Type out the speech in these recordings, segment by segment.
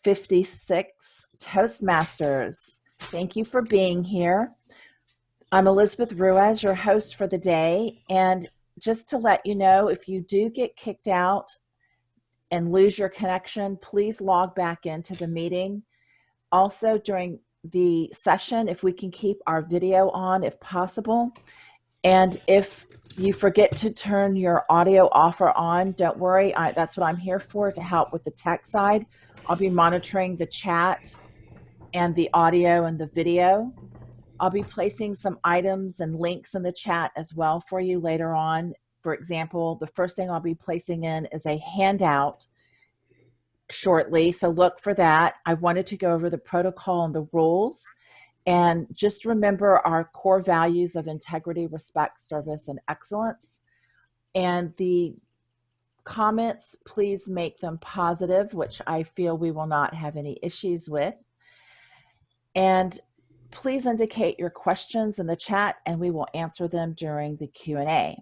56 Toastmasters. Thank you for being here. I'm Elizabeth Ruiz, your host for the day. And just to let you know, if you do get kicked out and lose your connection, please log back into the meeting. Also, during the session, if we can keep our video on if possible. And if you forget to turn your audio off or on, don't worry. That's what I'm here for, to help with the tech side. I'll be monitoring the chat and the audio and the video. I'll be placing some items and links in the chat as well for you later on. For example, the first thing I'll be placing in is a handout shortly, so look for that. I wanted to go over the protocol and the rules. And just remember our core values of integrity, respect, service, and excellence. And the comments, please make them positive, which I feel we will not have any issues with. And please indicate your questions in the chat and we will answer them during the Q&A.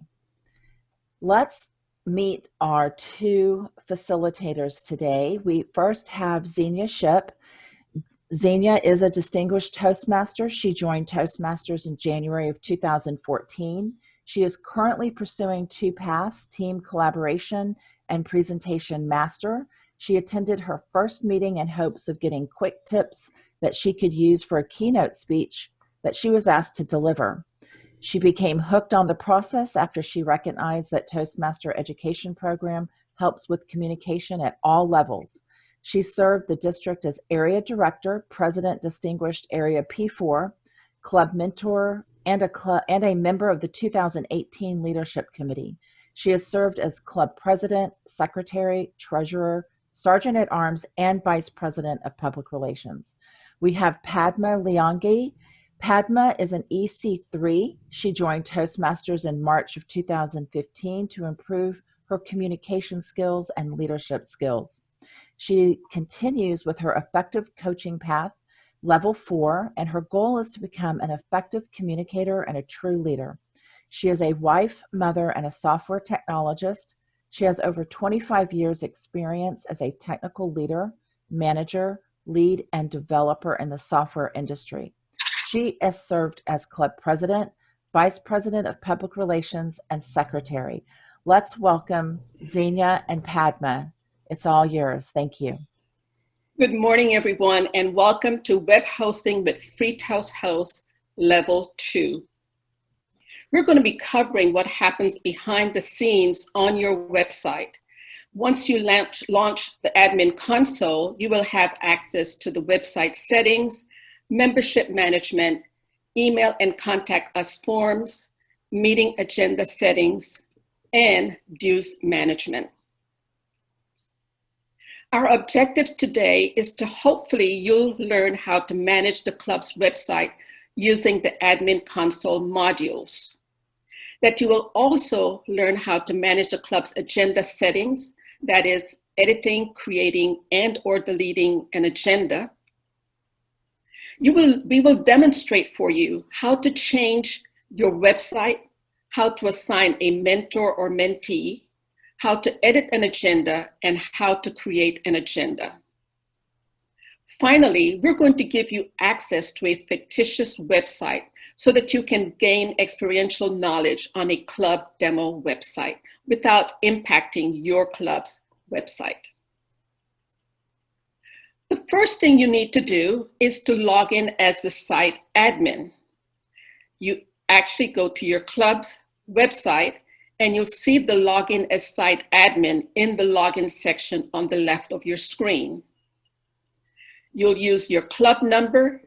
Let's meet our two facilitators today. We first have Zenia Shipp. Zenia is a distinguished Toastmaster. She joined Toastmasters in January of 2014. She is currently pursuing two paths, team collaboration and presentation master. She attended her first meeting in hopes of getting quick tips that she could use for a keynote speech that she was asked to deliver. She became hooked on the process after she recognized that Toastmaster education program helps with communication at all levels. She served the district as area director, president distinguished area P4, club mentor, and a member of the 2018 leadership committee. She has served as club president, secretary, treasurer, sergeant at arms, and vice president of public relations. We have Padma Liyanage. Padma is an EC3. She joined Toastmasters in March of 2015 to improve her communication skills and leadership skills. She continues with her effective coaching path, level 4, and her goal is to become an effective communicator and a true leader. She is a wife, mother, and a software technologist. She has over 25 years experience as a technical leader, manager, lead, and developer in the software industry. She has served as club president, vice president of public relations, and secretary. Let's welcome Zenia and Padma. It's all yours. Thank you. Good morning, everyone, and welcome to Web Hosting with Free Toast Host Level 2. We're going to be covering what happens behind the scenes on your website. Once you launch the admin console, you will have access to the website settings, membership management, email and contact us forms, meeting agenda settings, and dues management. Our objective today is to hopefully you'll learn how to manage the club's website using the admin console modules. That you will also learn how to manage the club's agenda settings, that is editing, creating, and or deleting an agenda. We will demonstrate for you how to change your website, how to assign a mentor or mentee, how to edit an agenda, and how to create an agenda. Finally, we're going to give you access to a fictitious website so that you can gain experiential knowledge on a club demo website without impacting your club's website. The first thing you need to do is to log in as the site admin. You actually go to your club's website and you'll see the login as site admin in the login section on the left of your screen. You'll use your club number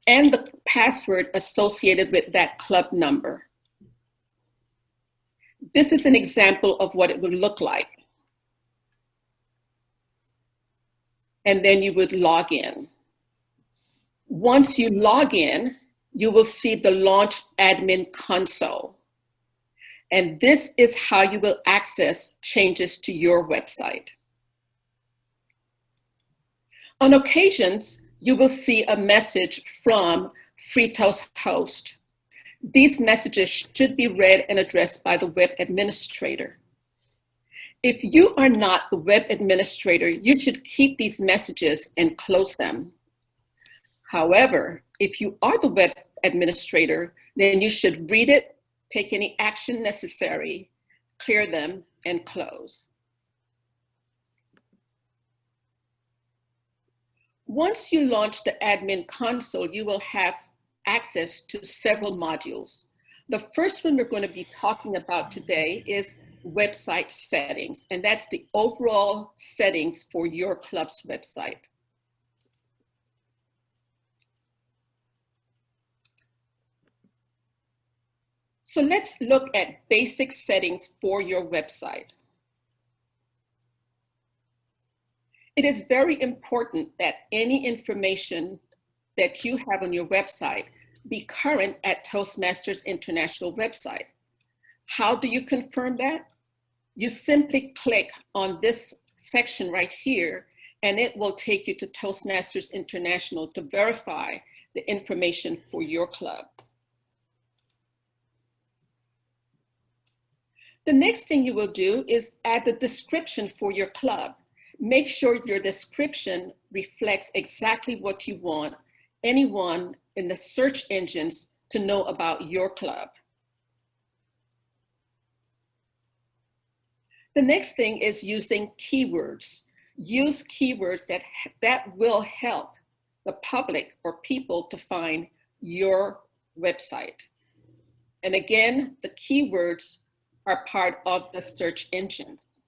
and the password associated with that club number. This is an example of what it would look like. And then you would log in. Once you log in, you will see the Launch Admin Console. And this is how you will access changes to your website. On occasions, you will see a message from Free Toast Host. These messages should be read and addressed by the web administrator. If you are not the web administrator, you should keep these messages and close them. However, if you are the web administrator, then you should read it, take any action necessary, clear them, and close. Once you launch the admin console, you will have access to several modules. The first one we're going to be talking about today is website settings, and that's the overall settings for your club's website. So let's look at basic settings for your website. It is very important that any information that you have on your website be current at Toastmasters International website. How do you confirm that? You simply click on this section right here, and it will take you to Toastmasters International to verify the information for your club. The next thing you will do is add the description for your club. Make sure your description reflects exactly what you want anyone in the search engines to know about your club. The next thing is using keywords. Use keywords that will help the public or people to find your website. And again, the keywords are part of the search engines.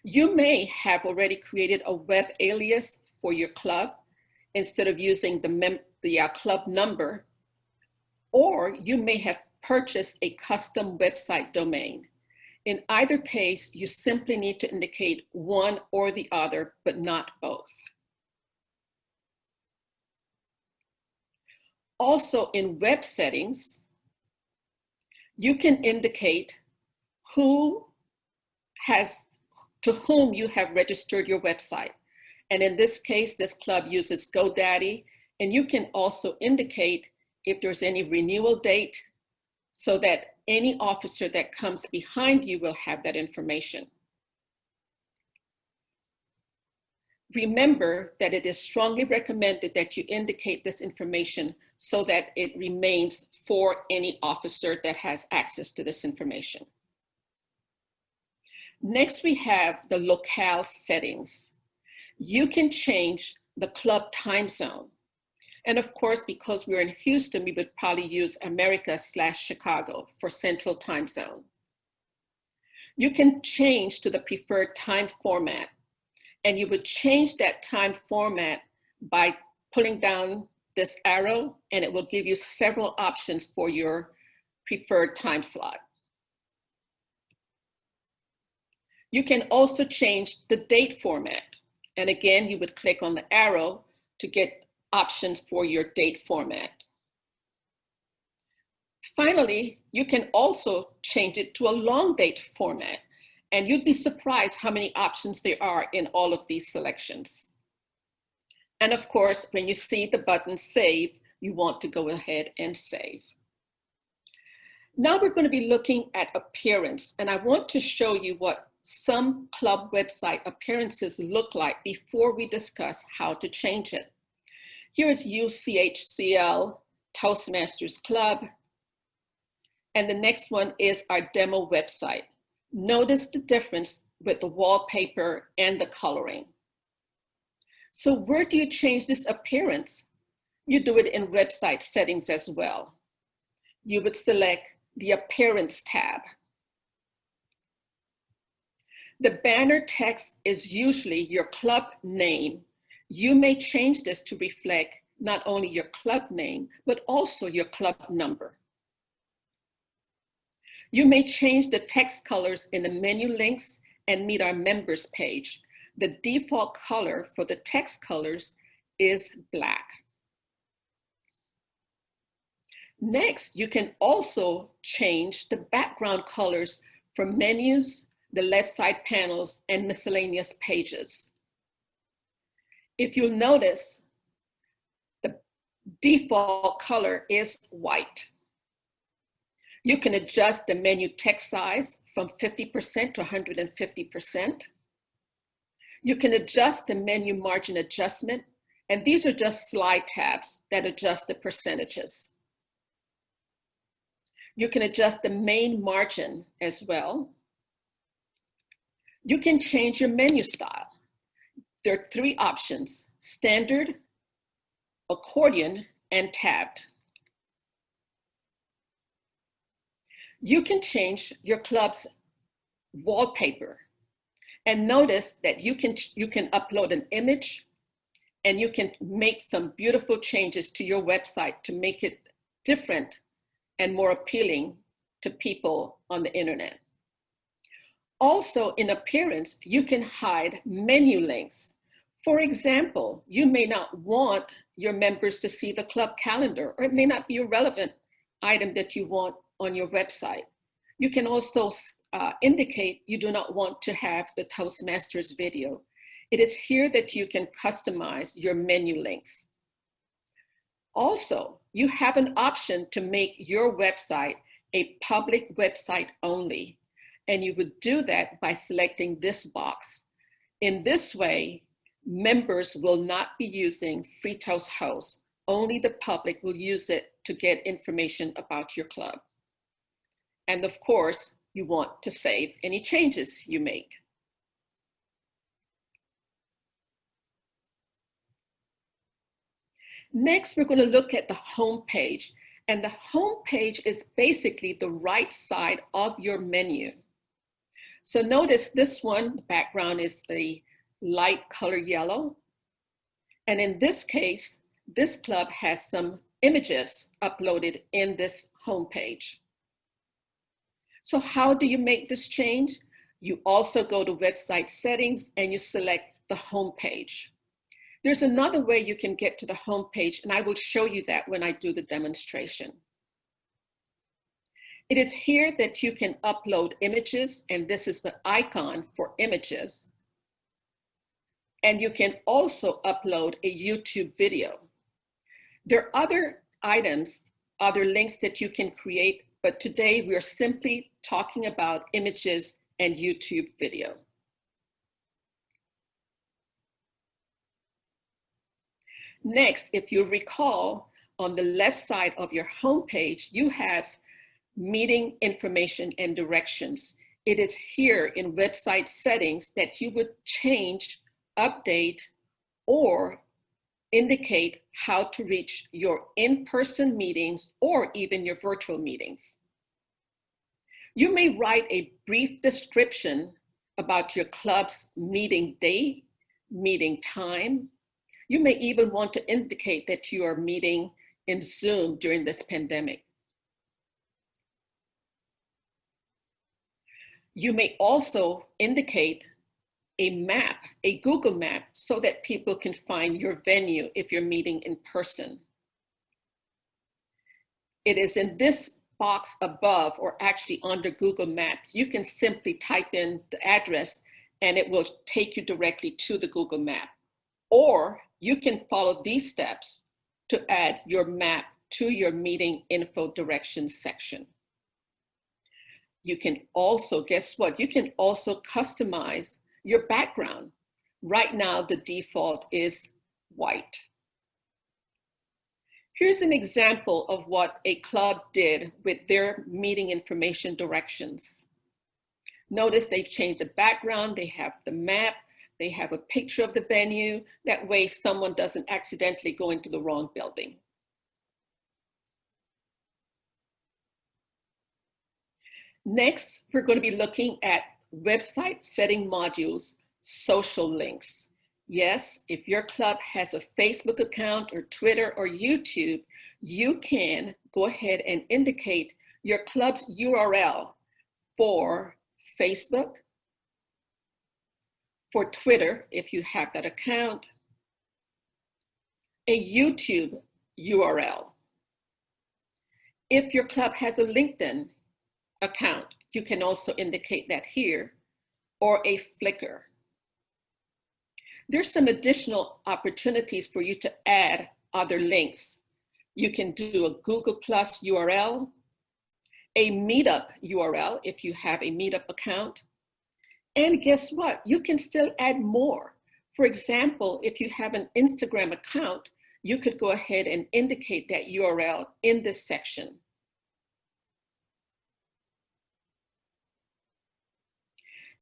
You may have already created a web alias for your club instead of using the club number, or you may have purchased a custom website domain. In either case, you simply need to indicate one or the other, but not both. Also in web settings, you can indicate to whom you have registered your website. And in this case, this club uses GoDaddy, and you can also indicate if there's any renewal date so that any officer that comes behind you will have that information. Remember that it is strongly recommended that you indicate this information so that it remains for any officer that has access to this information. Next, we have the locale settings. You can change the club time zone. And of course, because we're in Houston, we would probably use America/Chicago for Central Time Zone. You can change to the preferred time format, and you would change that time format by pulling down this arrow, and it will give you several options for your preferred time slot. You can also change the date format. And again, you would click on the arrow to get options for your date format. Finally, you can also change it to a long date format, and you'd be surprised how many options there are in all of these selections. And of course, when you see the button save, you want to go ahead and save. Now we're going to be looking at appearance, and I want to show you what some club website appearances look like before we discuss how to change it. Here is UCHCL Toastmasters Club, and the next one is our demo website. Notice the difference with the wallpaper and the coloring. So where do you change this appearance? You do it in website settings as well. You would select the Appearance tab. The banner text is usually your club name. You may change this to reflect not only your club name, but also your club number. You may change the text colors in the menu links and Meet Our Members page. The default color for the text colors is black. Next, you can also change the background colors for menus, the left side panels, and miscellaneous pages. If you'll notice, the default color is white. You can adjust the menu text size from 50% to 150%. You can adjust the menu margin adjustment, and these are just slide tabs that adjust the percentages. You can adjust the main margin as well. You can change your menu style. There are 3 options: standard, accordion, and tabbed. You can change your club's wallpaper, and notice that you can upload an image, and you can make some beautiful changes to your website to make it different and more appealing to people on the internet. Also, in appearance, you can hide menu links. For example, you may not want your members to see the club calendar, or it may not be a relevant item that you want on your website. You can also indicate you do not want to have the Toastmasters video. It is here that you can customize your menu links. Also, you have an option to make your website a public website only, and you would do that by selecting this box. In this way, members will not be using Free Toast Host. Only the public will use it to get information about your club. And of course, you want to save any changes you make. Next, we're going to look at the home page. And the home page is basically the right side of your menu. So notice this one, the background is the light color yellow. And in this case, this club has some images uploaded in this home page. So how do you make this change? You also go to website settings and you select the home page. There's another way you can get to the home page, and I will show you that when I do the demonstration. It is here that you can upload images, and this is the icon for images. And you can also upload a YouTube video. There are other items, other links that you can create, but today we're simply talking about images and YouTube video. Next, if you recall, on the left side of your home page, you have meeting information and directions. It is here in website settings that you would change, update, or indicate how to reach your in-person meetings or even your virtual meetings. You may write a brief description about your club's meeting day, meeting time. You may even want to indicate that you are meeting in Zoom during this pandemic. You may also indicate a map, a Google map, so that people can find your venue if you're meeting in person. It is in this box above, or actually under Google Maps. You can simply type in the address and it will take you directly to the Google map. Or you can follow these steps to add your map to your meeting info directions section. You can also, guess what? You can also customize your background. Right now, the default is white. Here's an example of what a club did with their meeting information directions. Notice they've changed the background, they have the map, they have a picture of the venue. That way someone doesn't accidentally go into the wrong building. Next, we're going to be looking at website setting modules, social links. Yes, if your club has a Facebook account or Twitter or YouTube, you can go ahead and indicate your club's URL for Facebook, for Twitter, if you have that account, a YouTube URL. If your club has a LinkedIn account, you can also indicate that here, or a Flickr. There's some additional opportunities for you to add other links. You can do a Google Plus URL, a meetup URL if you have a meetup account. And guess what? You can still add more. For example, if you have an Instagram account, you could go ahead and indicate that URL in this section.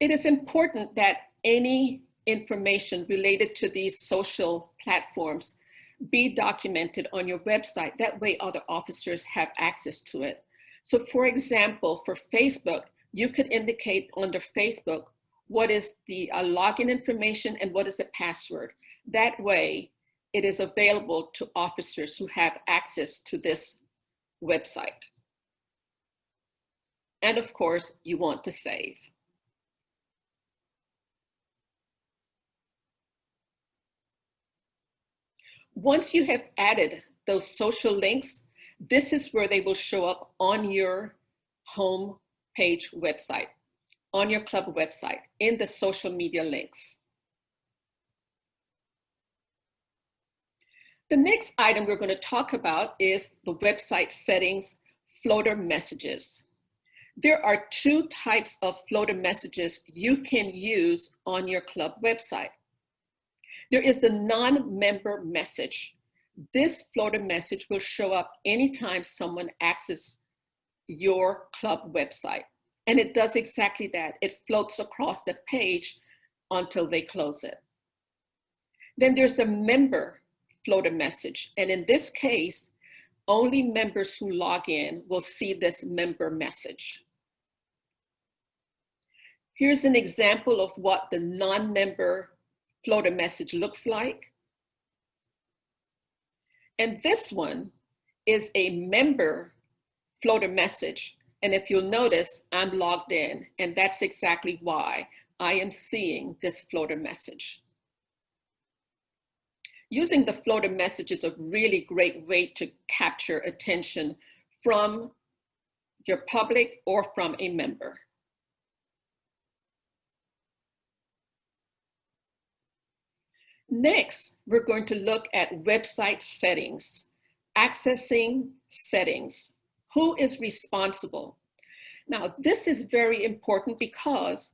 It is important that any information related to these social platforms be documented on your website. That way other officers have access to it. So for example, for Facebook, you could indicate under Facebook what is the login information and what is the password. That way it is available to officers who have access to this website. And of course, you want to save. Once you have added those social links, this is where they will show up on your home page website, on your club website, in the social media links. The next item we're going to talk about is the website settings floater messages. There are two types of floater messages you can use on your club website. There is the non-member message. This floater message will show up anytime someone accesses your club website. And it does exactly that. It floats across the page until they close it. Then there's the member floater message. And in this case, only members who log in will see this member message. Here's an example of what the non-member floater message looks like. And this one is a member floater message. And if you'll notice, I'm logged in, and that's exactly why I am seeing this floater message. Using the floater message is a really great way to capture attention from your public or from a member. Next, we're going to look at website settings, accessing settings. Who is responsible? Now, this is very important because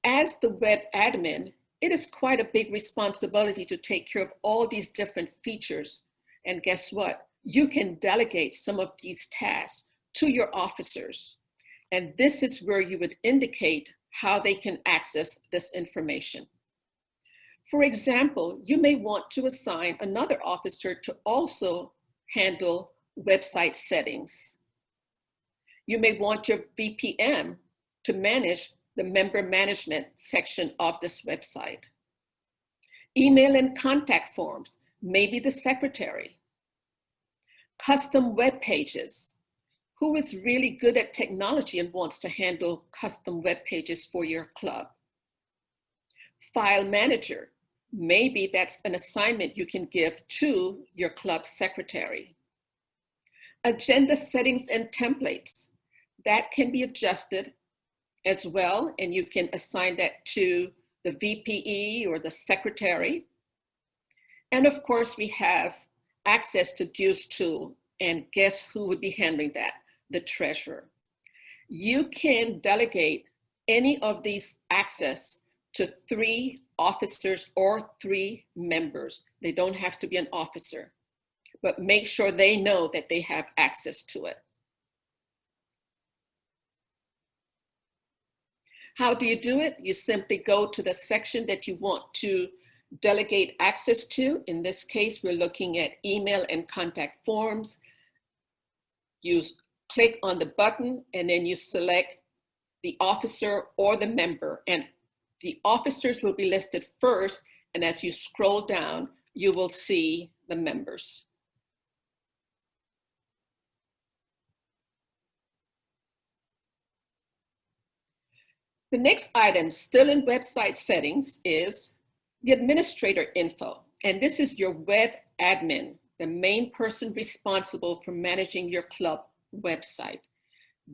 as the web admin, it is quite a big responsibility to take care of all these different features. And guess what? You can delegate some of these tasks to your officers. And this is where you would indicate how they can access this information. For example, you may want to assign another officer to also handle website settings. You may want your VPM to manage the member management section of this website. Email and contact forms, maybe the secretary. Custom web pages. Who is really good at technology and wants to handle custom web pages for your club? File manager. Maybe that's an assignment you can give to your club secretary. Agenda settings and templates. That can be adjusted as well, and you can assign that to the VPE or the secretary. And of course, we have access to Dues tool, and guess who would be handling that? The treasurer. You can delegate any of these access to 3 officers or 3 members. They don't have to be an officer, but make sure they know that they have access to it. How do you do it? You simply go to the section that you want to delegate access to. In this case, we're looking at email and contact forms. You click on the button and then you select the officer or the member, and the officers will be listed first, and as you scroll down, you will see the members. The next item, still in website settings, is the administrator info. And this is your web admin, the main person responsible for managing your club website.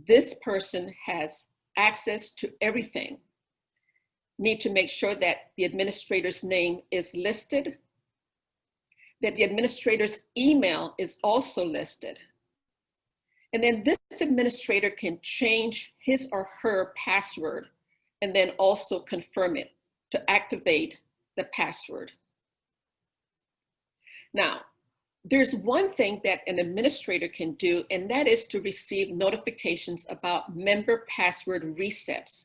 This person has access to everything. Need to make sure that the administrator's name is listed, that the administrator's email is also listed. And then this administrator can change his or her password and then also confirm it to activate the password. Now, there's one thing that an administrator can do, and that is to receive notifications about member password resets.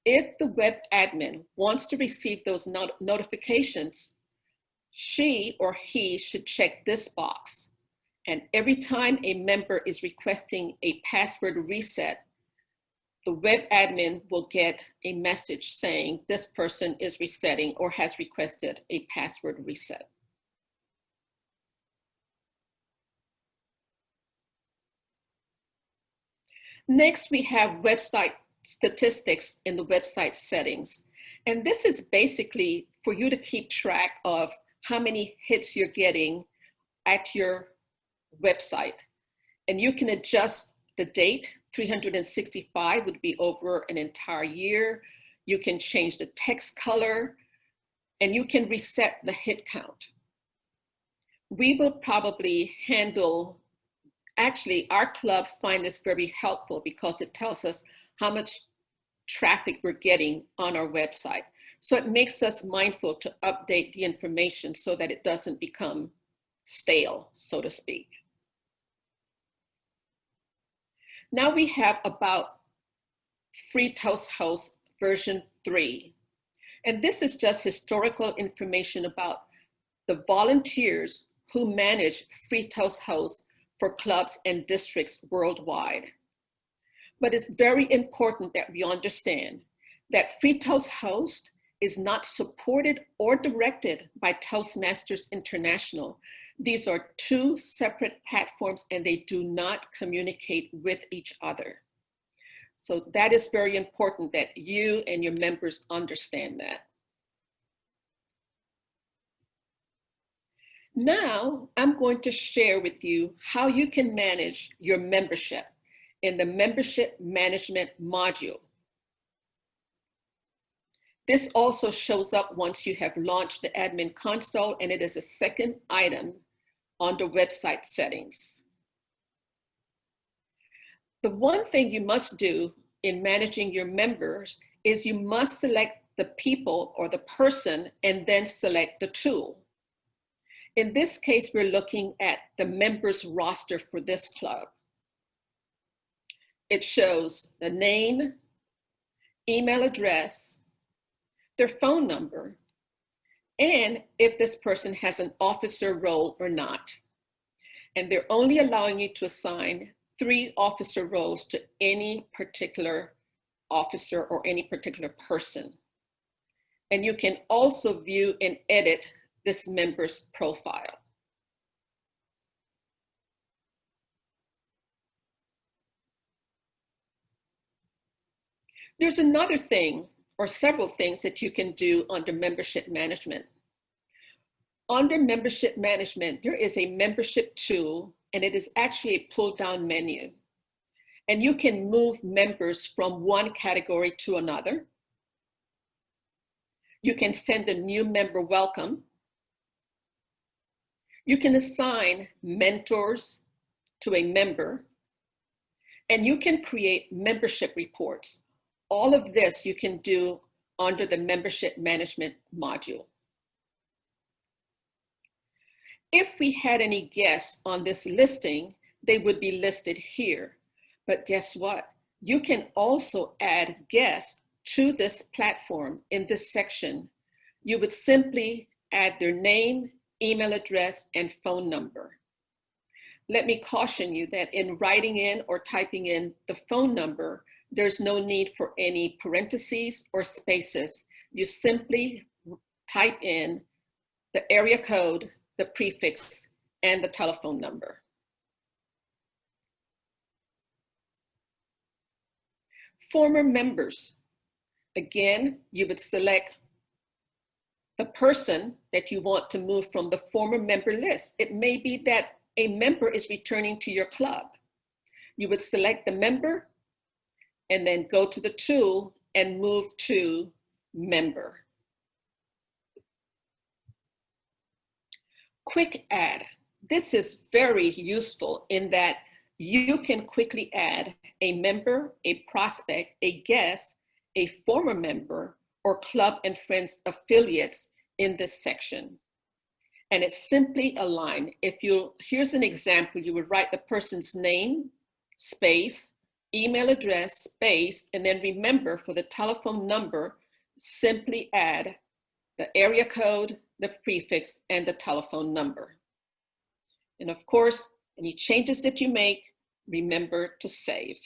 If the web admin wants to receive those notifications, she or he should check this box. And every time a member is requesting a password reset, the web admin will get a message saying this person is resetting or has requested a password reset. Next, we have website statistics in the website settings. And this is basically for you to keep track of how many hits you're getting at your website. And you can adjust the date. 365 would be over an entire year. You can change the text color, and you can reset the hit count. We will probably handle, actually, our club find this very helpful because it tells us how much traffic we're getting on our website. So it makes us mindful to update the information so that it doesn't become stale, so to speak. Now we have about Free Toast Host version 3. And this is just historical information about the volunteers who manage Free Toast Host for clubs and districts worldwide. But it's very important that we understand that Free Toast Host is not supported or directed by Toastmasters International. These are two separate platforms and they do not communicate with each other. So that is very important that you and your members understand that. Now, I'm going to share with you how you can manage your membership in the membership management module. This also shows up once you have launched the admin console, and it is a second item on the website settings. The one thing you must do in managing your members is you must select the people or the person and then select the tool. In this case, we're looking at the members roster for this club. It shows the name, email address, their phone number, and if this person has an officer role or not. And they're only allowing you to assign 3 officer roles to any particular officer or any particular person. And you can also view and edit this member's profile. There's another thing or several things that you can do under membership management. Under membership management, there is a membership tool, and it is actually a pull-down menu. And you can move members from one category to another. You can send a new member welcome. You can assign mentors to a member, and you can create membership reports. All of this you can do under the membership management module. If we had any guests on this listing, they would be listed here. But guess what? You can also add guests to this platform in this section. You would simply add their name, email address, and phone number. Let me caution you that in writing in or typing in the phone number, there's no need for any parentheses or spaces. You simply type in the area code, the prefix, and the telephone number. Former members. Again, you would select the person that you want to move from the former member list. It may be that a member is returning to your club. You would select the member and then go to the tool and move to member. Quick add. This is very useful in that you can quickly add a member, a prospect, a guest, a former member, or club and friends affiliates in this section. And it's simply aligned. Here's an example, you would write the person's name, space, email address, space, and then remember for the telephone number, simply add the area code, the prefix, and the telephone number. And of course, any changes that you make, remember to save.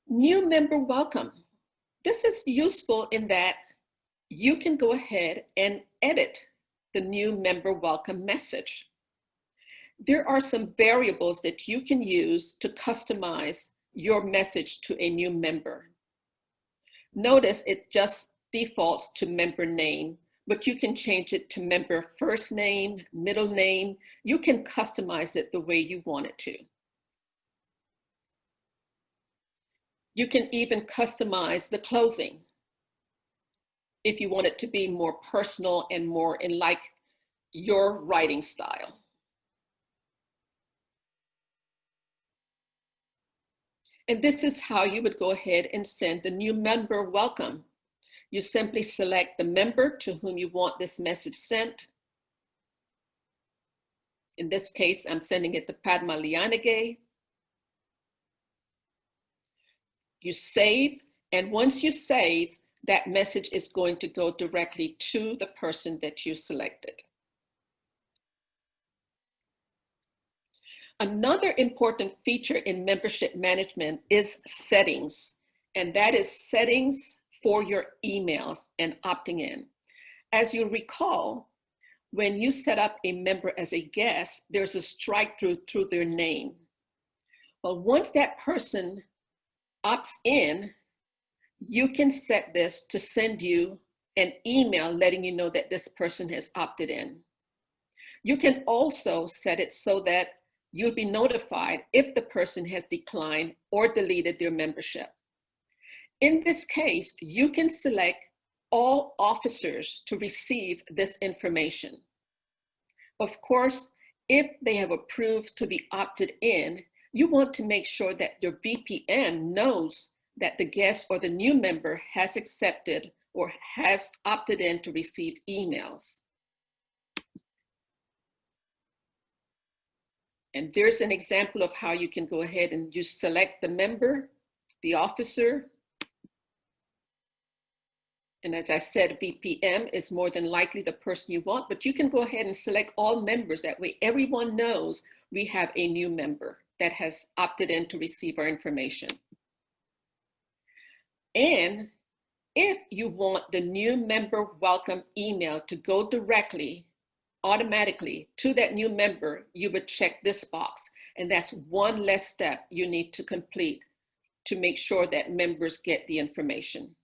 New member welcome. This is useful in that you can go ahead and edit the new member welcome message. There are some variables that you can use to customize your message to a new member. Notice it just defaults to member name, but you can change it to member first name, middle name. You can customize it the way you want it to. You can even customize the closing if you want it to be more personal and more in like your writing style. And this is how you would go ahead and send the new member welcome. You simply select the member to whom you want this message sent. In this case, I'm sending it to Padma Liyanage. You save, and once you save, that message is going to go directly to the person that you selected. Another important feature in membership management is settings, and that is settings for your emails and opting in. As you recall, when you set up a member as a guest, there's a strike through their name. Well, once that person opts in, you can set this to send you an email letting you know that this person has opted in. You can also set it so that you'll be notified if the person has declined or deleted their membership. In this case, you can select all officers to receive this information. Of course, if they have approved to be opted in, you want to make sure that your VPN knows that the guest or the new member has accepted or has opted in to receive emails. And there's an example of how you can go ahead and you select the member, the officer. And as I said, VPN is more than likely the person you want, but you can go ahead and select all members. That way everyone knows we have a new member that has opted in to receive our information. And if you want the new member welcome email to go directly, automatically to that new member, you would check this box. And that's one less step you need to complete to make sure that members get the information.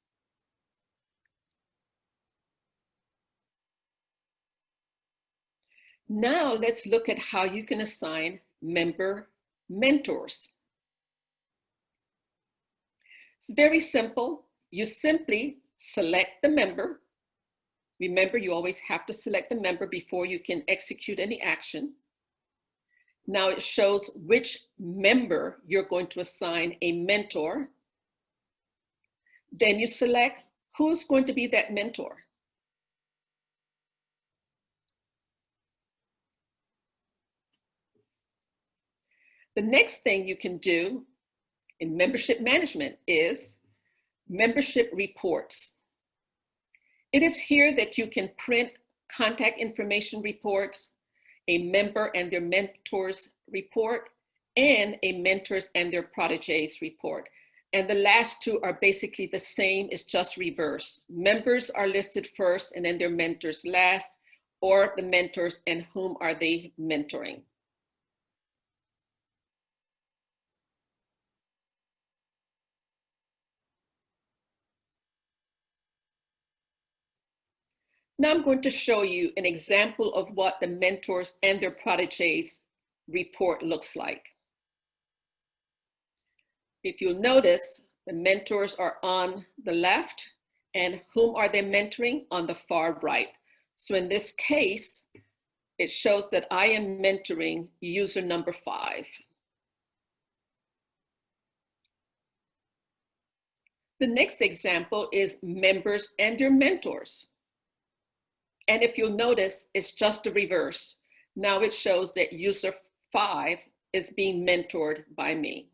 Now let's look at how you can assign member mentors. It's very simple. You simply select the member. Remember, you always have to select the member before you can execute any action. Now it shows which member you're going to assign a mentor. Then you select who's going to be that mentor. The next thing you can do in membership management is membership reports. It is here that you can print contact information reports, a member and their mentors report, and a mentors and their proteges report. And the last two are basically the same, it's just reverse. Members are listed first and then their mentors last, or the mentors and whom are they mentoring. Now I'm going to show you an example of what the mentors and their proteges report looks like. If you'll notice, the mentors are on the left and whom are they mentoring on the far right. So in this case, it shows that I am mentoring user number 5. The next example is members and your mentors. And if you'll notice, it's just the reverse. Now it shows that user 5 is being mentored by me.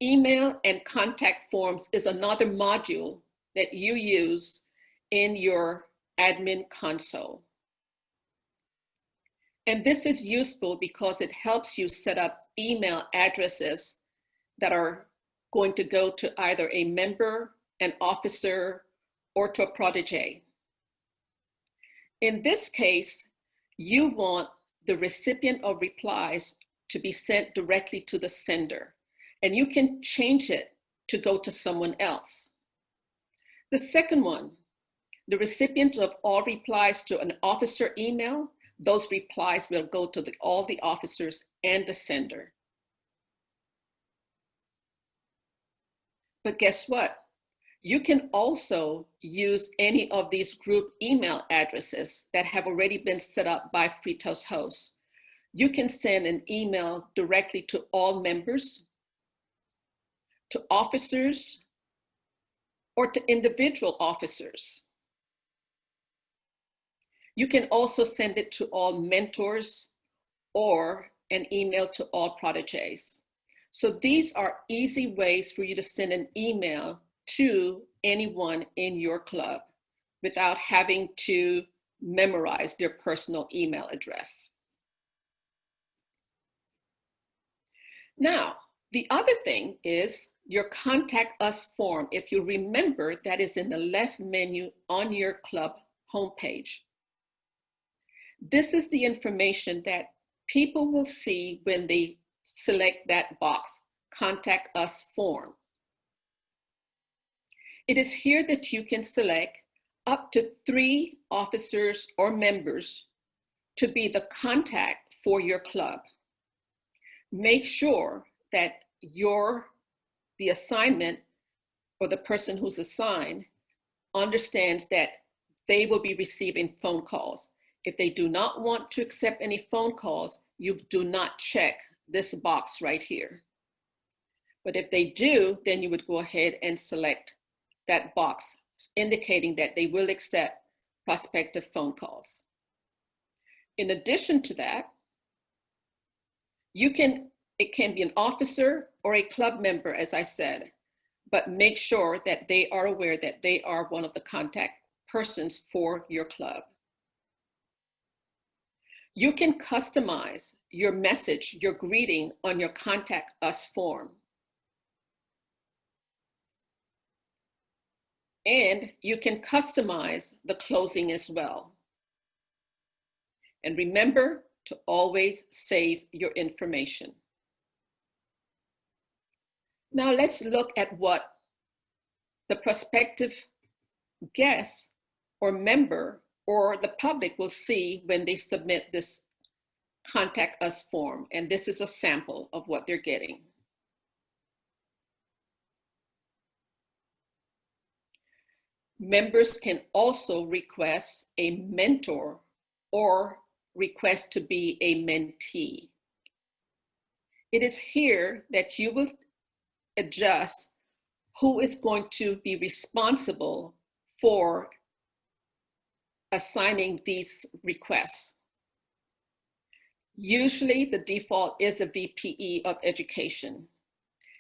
Email and contact forms is another module that you use in your admin console. And this is useful because it helps you set up email addresses that are going to go to either a member, an officer, or to a protege. In this case, you want the recipient of replies to be sent directly to the sender, and you can change it to go to someone else. The second one, the recipient of all replies to an officer email, those replies will go to all the officers and the sender. But guess what? You can also use any of these group email addresses that have already been set up by FreeToast hosts. You can send an email directly to all members, to officers, or to individual officers. You can also send it to all mentors or an email to all proteges. So these are easy ways for you to send an email to anyone in your club without having to memorize their personal email address. Now, the other thing is your Contact Us form. If you remember, that is in the left menu on your club homepage. This is the information that people will see when they select that box, Contact Us form. It is here that you can select up to 3 officers or members to be the contact for your club. Make sure that the assignment or the person who's assigned understands that they will be receiving phone calls. If they do not want to accept any phone calls, you do not check this box right here. But if they do, then you would go ahead and select that box indicating that they will accept prospective phone calls. In addition to that, it can be an officer or a club member, as I said, but make sure that they are aware that they are one of the contact persons for your club. You can customize your message, your greeting on your Contact Us form. And you can customize the closing as well. And remember to always save your information. Now let's look at what the prospective guest or member or the public will see when they submit this Contact Us form. And this is a sample of what they're getting. Members can also request a mentor or request to be a mentee. It is here that you will adjust who is going to be responsible for assigning these requests. Usually the default is a VPE of education,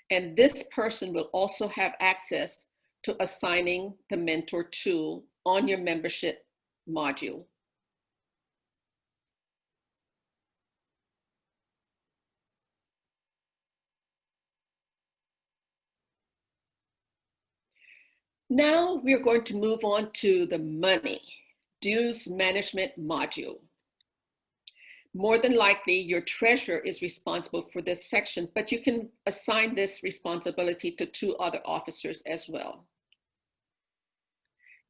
and this person will also have access to assigning the mentor tool on your membership module. Now we're going to move on to the money dues management module. More than likely, your treasurer is responsible for this section, but you can assign this responsibility to 2 other officers as well.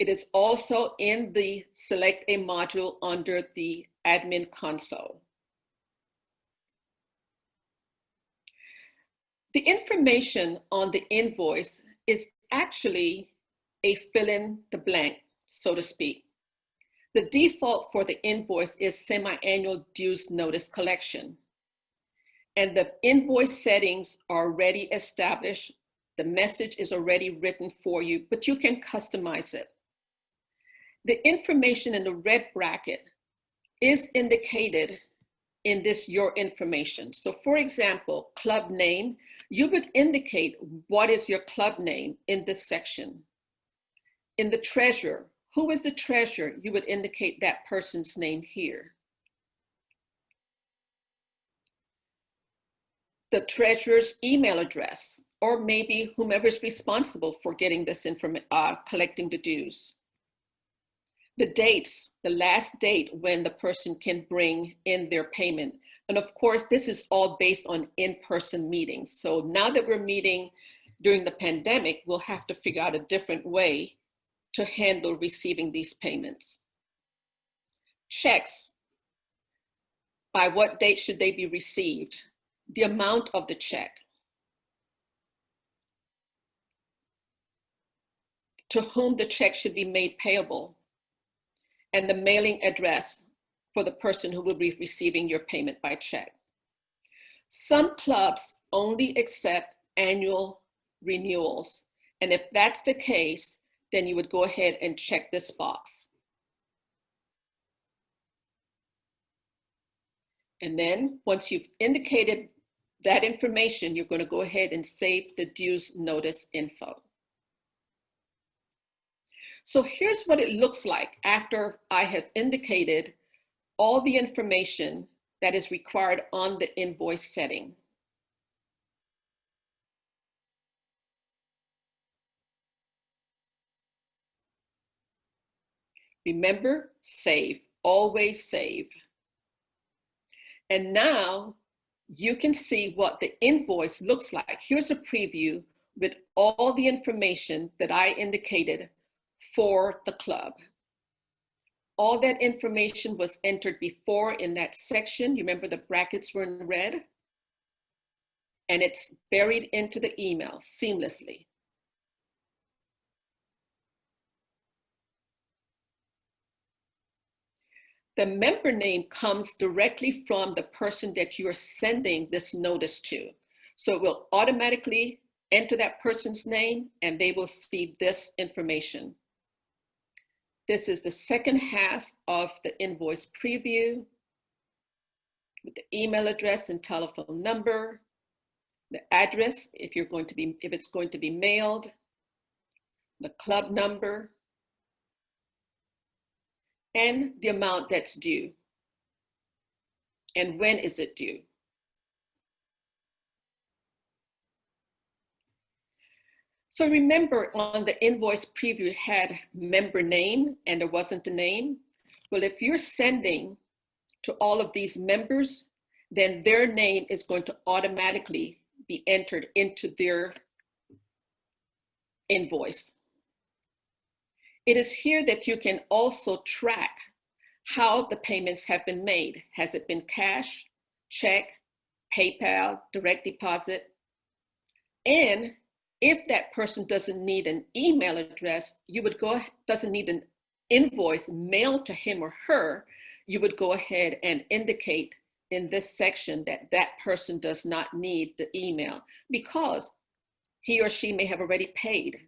It is also in the Select a module under the admin console. The information on the invoice is actually a fill in the blank, so to speak. The default for the invoice is semi-annual dues notice collection. And the invoice settings are already established. The message is already written for you, but you can customize it. The information in the red bracket is indicated in this your information. So for example, club name, you would indicate what is your club name in this section. In the treasurer, who is the treasurer? You would indicate that person's name here. The treasurer's email address, or maybe whomever is responsible for getting this information, collecting the dues. The dates, the last date when the person can bring in their payment. And of course, this is all based on in-person meetings. So now that we're meeting during the pandemic, we'll have to figure out a different way to handle receiving these payments. Checks, by what date should they be received? The amount of the check. To whom the check should be made payable. And the mailing address for the person who will be receiving your payment by check. Some clubs only accept annual renewals. And if that's the case, then you would go ahead and check this box. And then once you've indicated that information, you're going to go ahead and save the dues notice info. So here's what it looks like after I have indicated all the information that is required on the invoice setting. Remember, save, always save. And now you can see what the invoice looks like. Here's a preview with all the information that I indicated for the club. All that information was entered before in that section. You remember the brackets were in red? And it's buried into the email seamlessly. The member name comes directly from the person that you are sending this notice to. So it will automatically enter that person's name and they will see this information. This is the second half of the invoice preview with the email address and telephone number, the address if it's going to be mailed, the club number, and the amount that's due. And when is it due? So remember on the invoice preview it had member name and there wasn't a name. Well, if you're sending to all of these members, then their name is going to automatically be entered into their invoice. It is here that you can also track how the payments have been made. Has it been cash, check, PayPal, direct deposit? And if that person doesn't need an email address, doesn't need an invoice mailed to him or her, you would go ahead and indicate in this section that that person does not need the email because he or she may have already paid.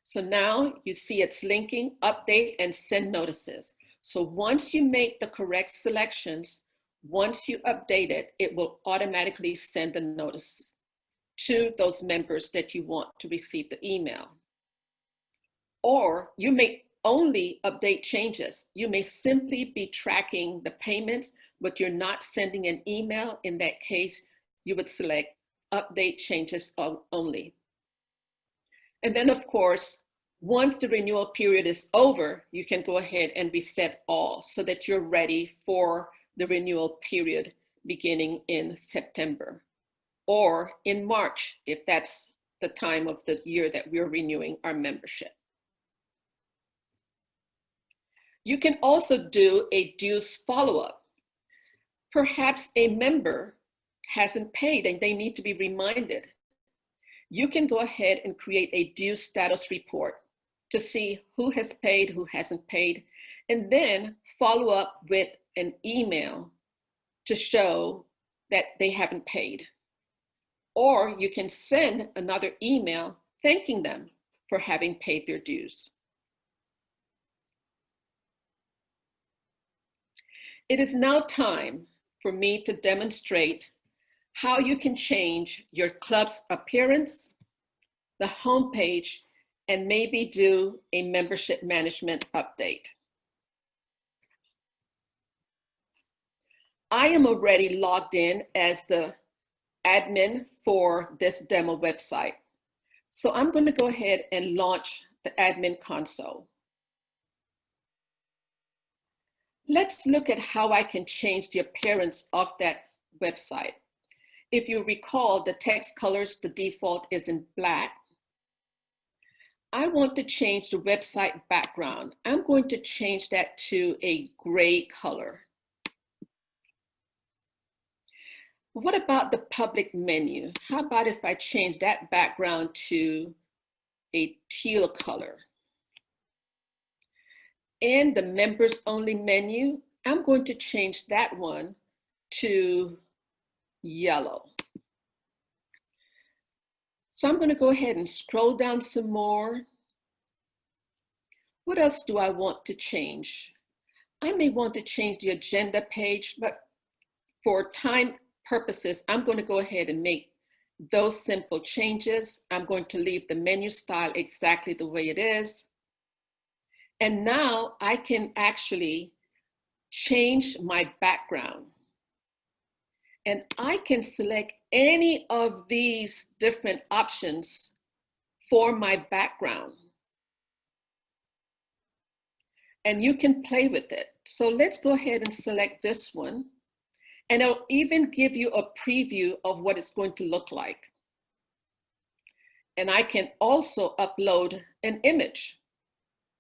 So now you see it's linking, update, and send notices. So once you make the correct selections, once you update it, it will automatically send a notice to those members that you want to receive the email. Or you may only update changes. You may simply be tracking the payments, but you're not sending an email. In that case, you would select update changes only. And then of course, once the renewal period is over, you can go ahead and reset all so that you're ready for the renewal period beginning in September or in March, if that's the time of the year that we're renewing our membership. You can also do a dues follow-up. Perhaps a member hasn't paid and they need to be reminded. You can go ahead and create a due status report to see who has paid, who hasn't paid, and then follow up with an email to show that they haven't paid. Or you can send another email thanking them for having paid their dues. It is now time for me to demonstrate how you can change your club's appearance, the homepage, and maybe do a membership management update. I am already logged in as the admin for this demo website. So I'm going to go ahead and launch the admin console. Let's look at how I can change the appearance of that website. If you recall, the text colors, the default is in black. I want to change the website background. I'm going to change that to a gray color. What about the public menu? How about if I change that background to a teal color? In the members only menu, I'm going to change that one to yellow. So I'm going to go ahead and scroll down some more. What else do I want to change? I may want to change the agenda page, but for time purposes, I'm going to go ahead and make those simple changes. I'm going to leave the menu style exactly the way it is. And now I can actually change my background. And I can select any of these different options for my background. And you can play with it. So let's go ahead and select this one. And it'll even give you a preview of what it's going to look like. And I can also upload an image.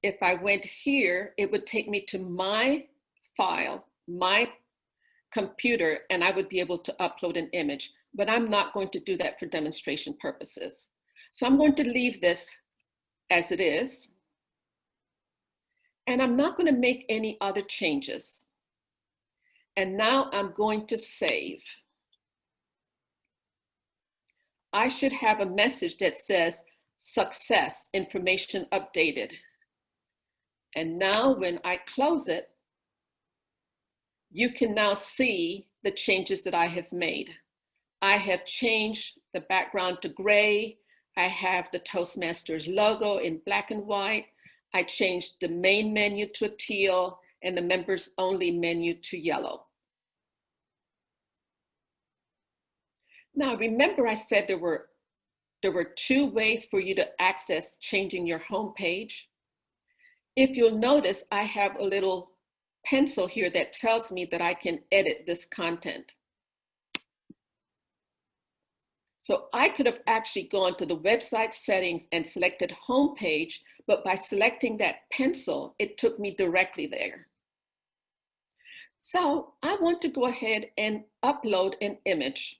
If I went here, it would take me to my file, my computer, and I would be able to upload an image, but I'm not going to do that for demonstration purposes. So I'm going to leave this as it is, and I'm not going to make any other changes. And now I'm going to save. I should have a message that says, success, information updated. And now when I close it, you can now see the changes that I have made. I have changed the background to gray. I have the Toastmasters logo in black and white. I changed the main menu to a teal and the members only menu to yellow. Now remember I said there were two ways for you to access changing your home page. If you'll notice, I have a little pencil here that tells me that I can edit this content. So I could have actually gone to the website settings and selected home page, but by selecting that pencil, it took me directly there. So I want to go ahead and upload an image.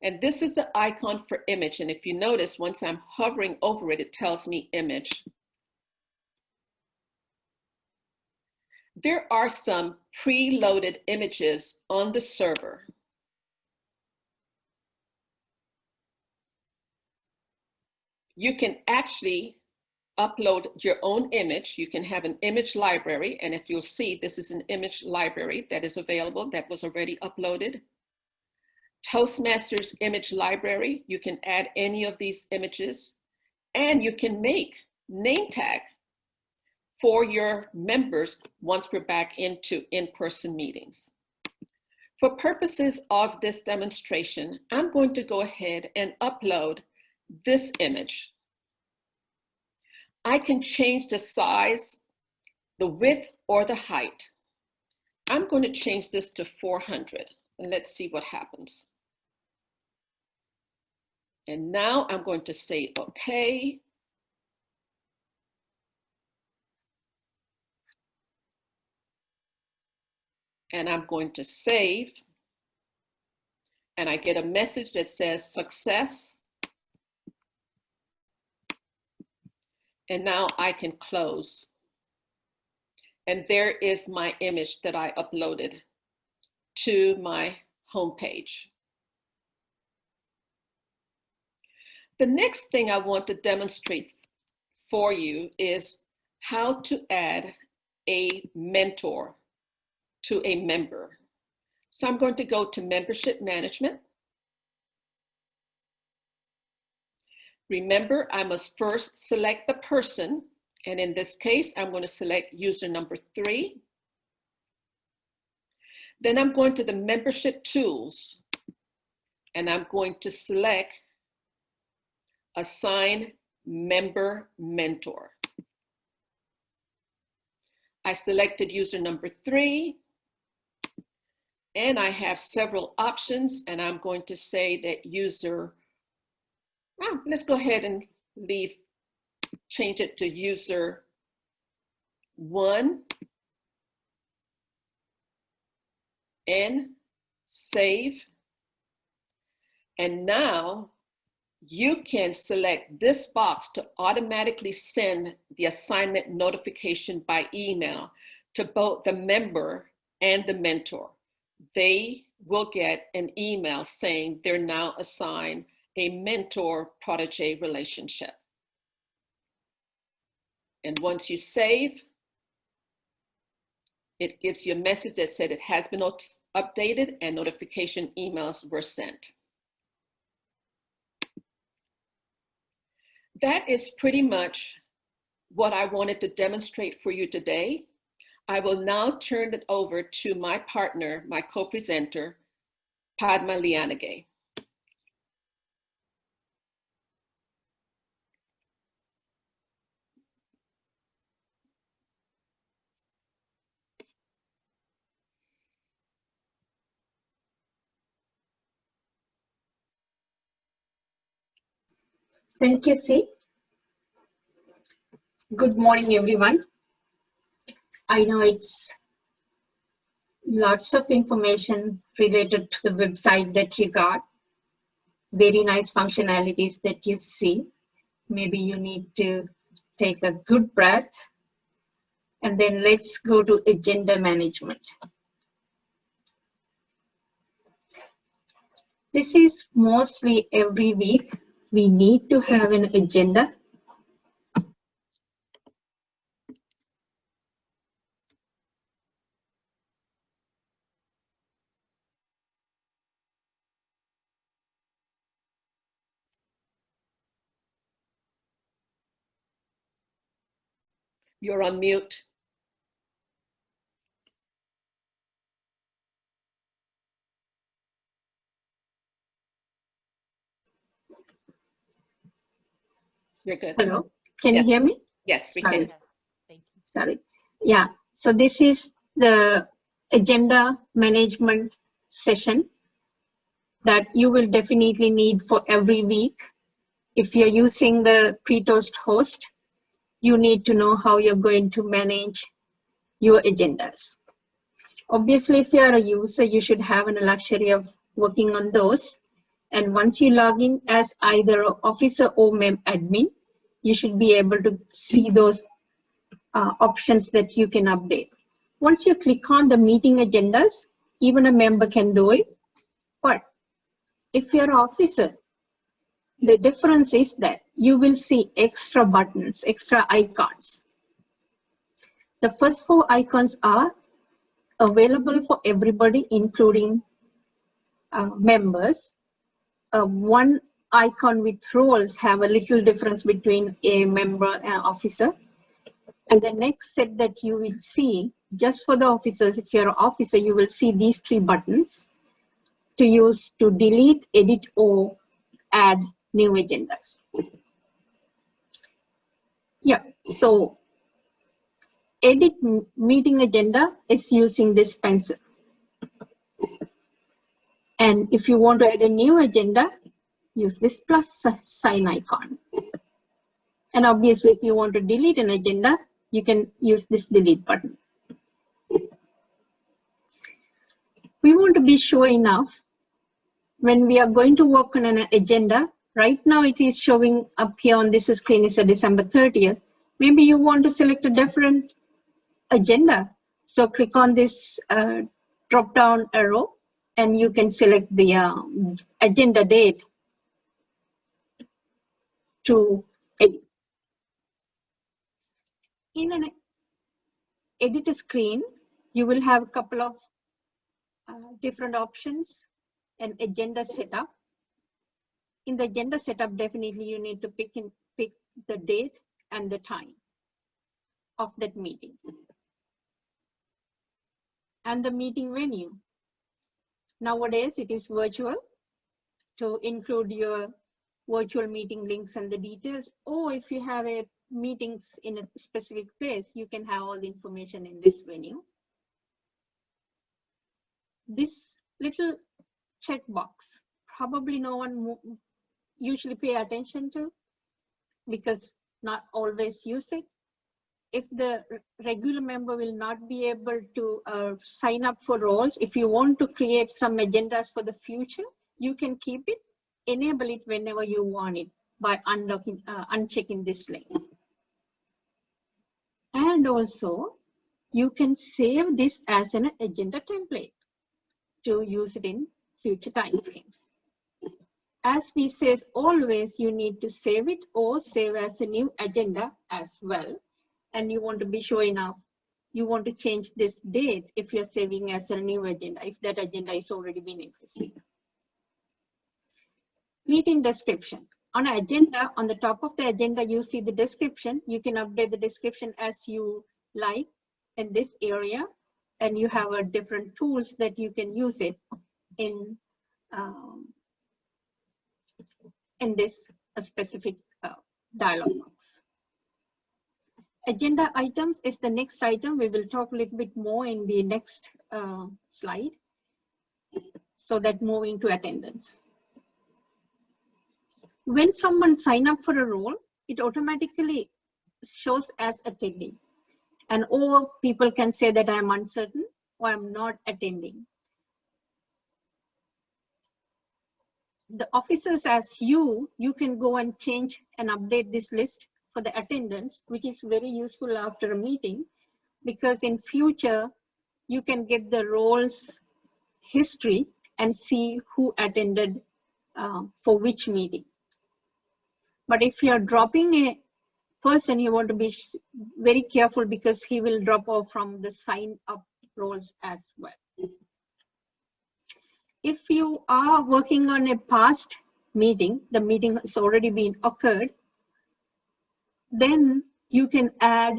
And this is the icon for image. And if you notice, once I'm hovering over it, it tells me image. There are some preloaded images on the server. You can actually upload your own image. You can have an image library. And if you'll see, this is an image library that is available that was already uploaded. Toastmasters image library, you can add any of these images, and you can make name tag for your members once we're back into in-person meetings. For purposes of this demonstration, I'm going to go ahead and upload this image. I can change the size, the width, or the height. I'm going to change this to 400, and let's see what happens. And now I'm going to say okay. and I'm going to save, and I get a message that says success. And now I can close. And there is my image that I uploaded to my homepage. The next thing I want to demonstrate for you is how to add a mentor to a member. So I'm going to go to membership management. Remember, I must first select the person. And in this case, I'm going to select user number 3. Then I'm going to the membership tools, and I'm going to select assign member mentor. I selected user number 3, and I have several options, and I'm going to say that user, let's go ahead and change it to user 1, and save. And now you can select this box to automatically send the assignment notification by email to both the member and the mentor. They will get an email saying they're now assigned a mentor-protege relationship. And once you save, it gives you a message that said it has been updated and notification emails were sent. That is pretty much what I wanted to demonstrate for you today. I will now turn it over to my partner, my co-presenter, Padma Liyanage. Thank you, C. Good morning, everyone. I know it's lots of information related to the website that you got. Very nice functionalities that you see. Maybe you need to take a good breath. And then let's go to agenda management. This is mostly every week. We need to have an agenda. You're on mute. You're good. Hello, can you hear me? Yes, we Sorry. can. Thank you. Sorry. Yeah, so this is the agenda management session that you will definitely need for every week. If you're using the pre-toast host, you need to know how you're going to manage your agendas. Obviously, if you're a user, you should have a luxury of working on those. And once you log in as either an officer or admin, you should be able to see those options that you can update. Once you click on the meeting agendas, even a member can do it. But if you're an officer, the difference is that you will see extra buttons, extra icons. The first 4 icons are available for everybody, including members. One icon with roles have a little difference between a member and officer. And the next set that you will see, just for the officers, if you're an officer, you will see these 3 buttons to use to delete, edit, or add new agendas. Yeah, so edit meeting agenda is using this pencil. And if you want to add a new agenda, use this plus sign icon. And obviously, if you want to delete an agenda, you can use this delete button. We want to be sure enough when we are going to work on an agenda. Right now it is showing up here on this screen is a December 30th. Maybe you want to select a different agenda. So click on this drop down arrow and you can select the agenda date to edit. In an edit screen, you will have a couple of different options and agenda setup. In the agenda setup, definitely you need to pick the date and the time of that meeting and the meeting venue. Nowadays, it is virtual, to include your virtual meeting links and the details, or if you have a meetings in a specific place, you can have all the information in this venue. This little checkbox, probably no one usually pay attention to because not always use it. If the regular member will not be able to sign up for roles, if you want to create some agendas for the future, you can keep it, enable it whenever you want it by unchecking this link. And also, you can save this as an agenda template to use it in future timeframes. As we say, always you need to save it or save as a new agenda as well. And you want to be sure enough, you want to change this date if you're saving as a new agenda, if that agenda is already been existing. Meeting description. On an agenda, on the top of the agenda, you see the description. You can update the description as you like in this area, and you have different tools that you can use it in this specific dialog box. Agenda items is the next item. We will talk a little bit more in the next slide. So that moving to attendance. When someone signs up for a role, it automatically shows as attending. And or people can say that I'm uncertain or I'm not attending. The officers as you can go and change and update this list for the attendance, which is very useful after a meeting, because in future, you can get the roles history and see who attended for which meeting. But if you're dropping a person, you want to be very careful because he will drop off from the sign up roles as well. If you are working on a past meeting, the meeting has already been occurred, then you can add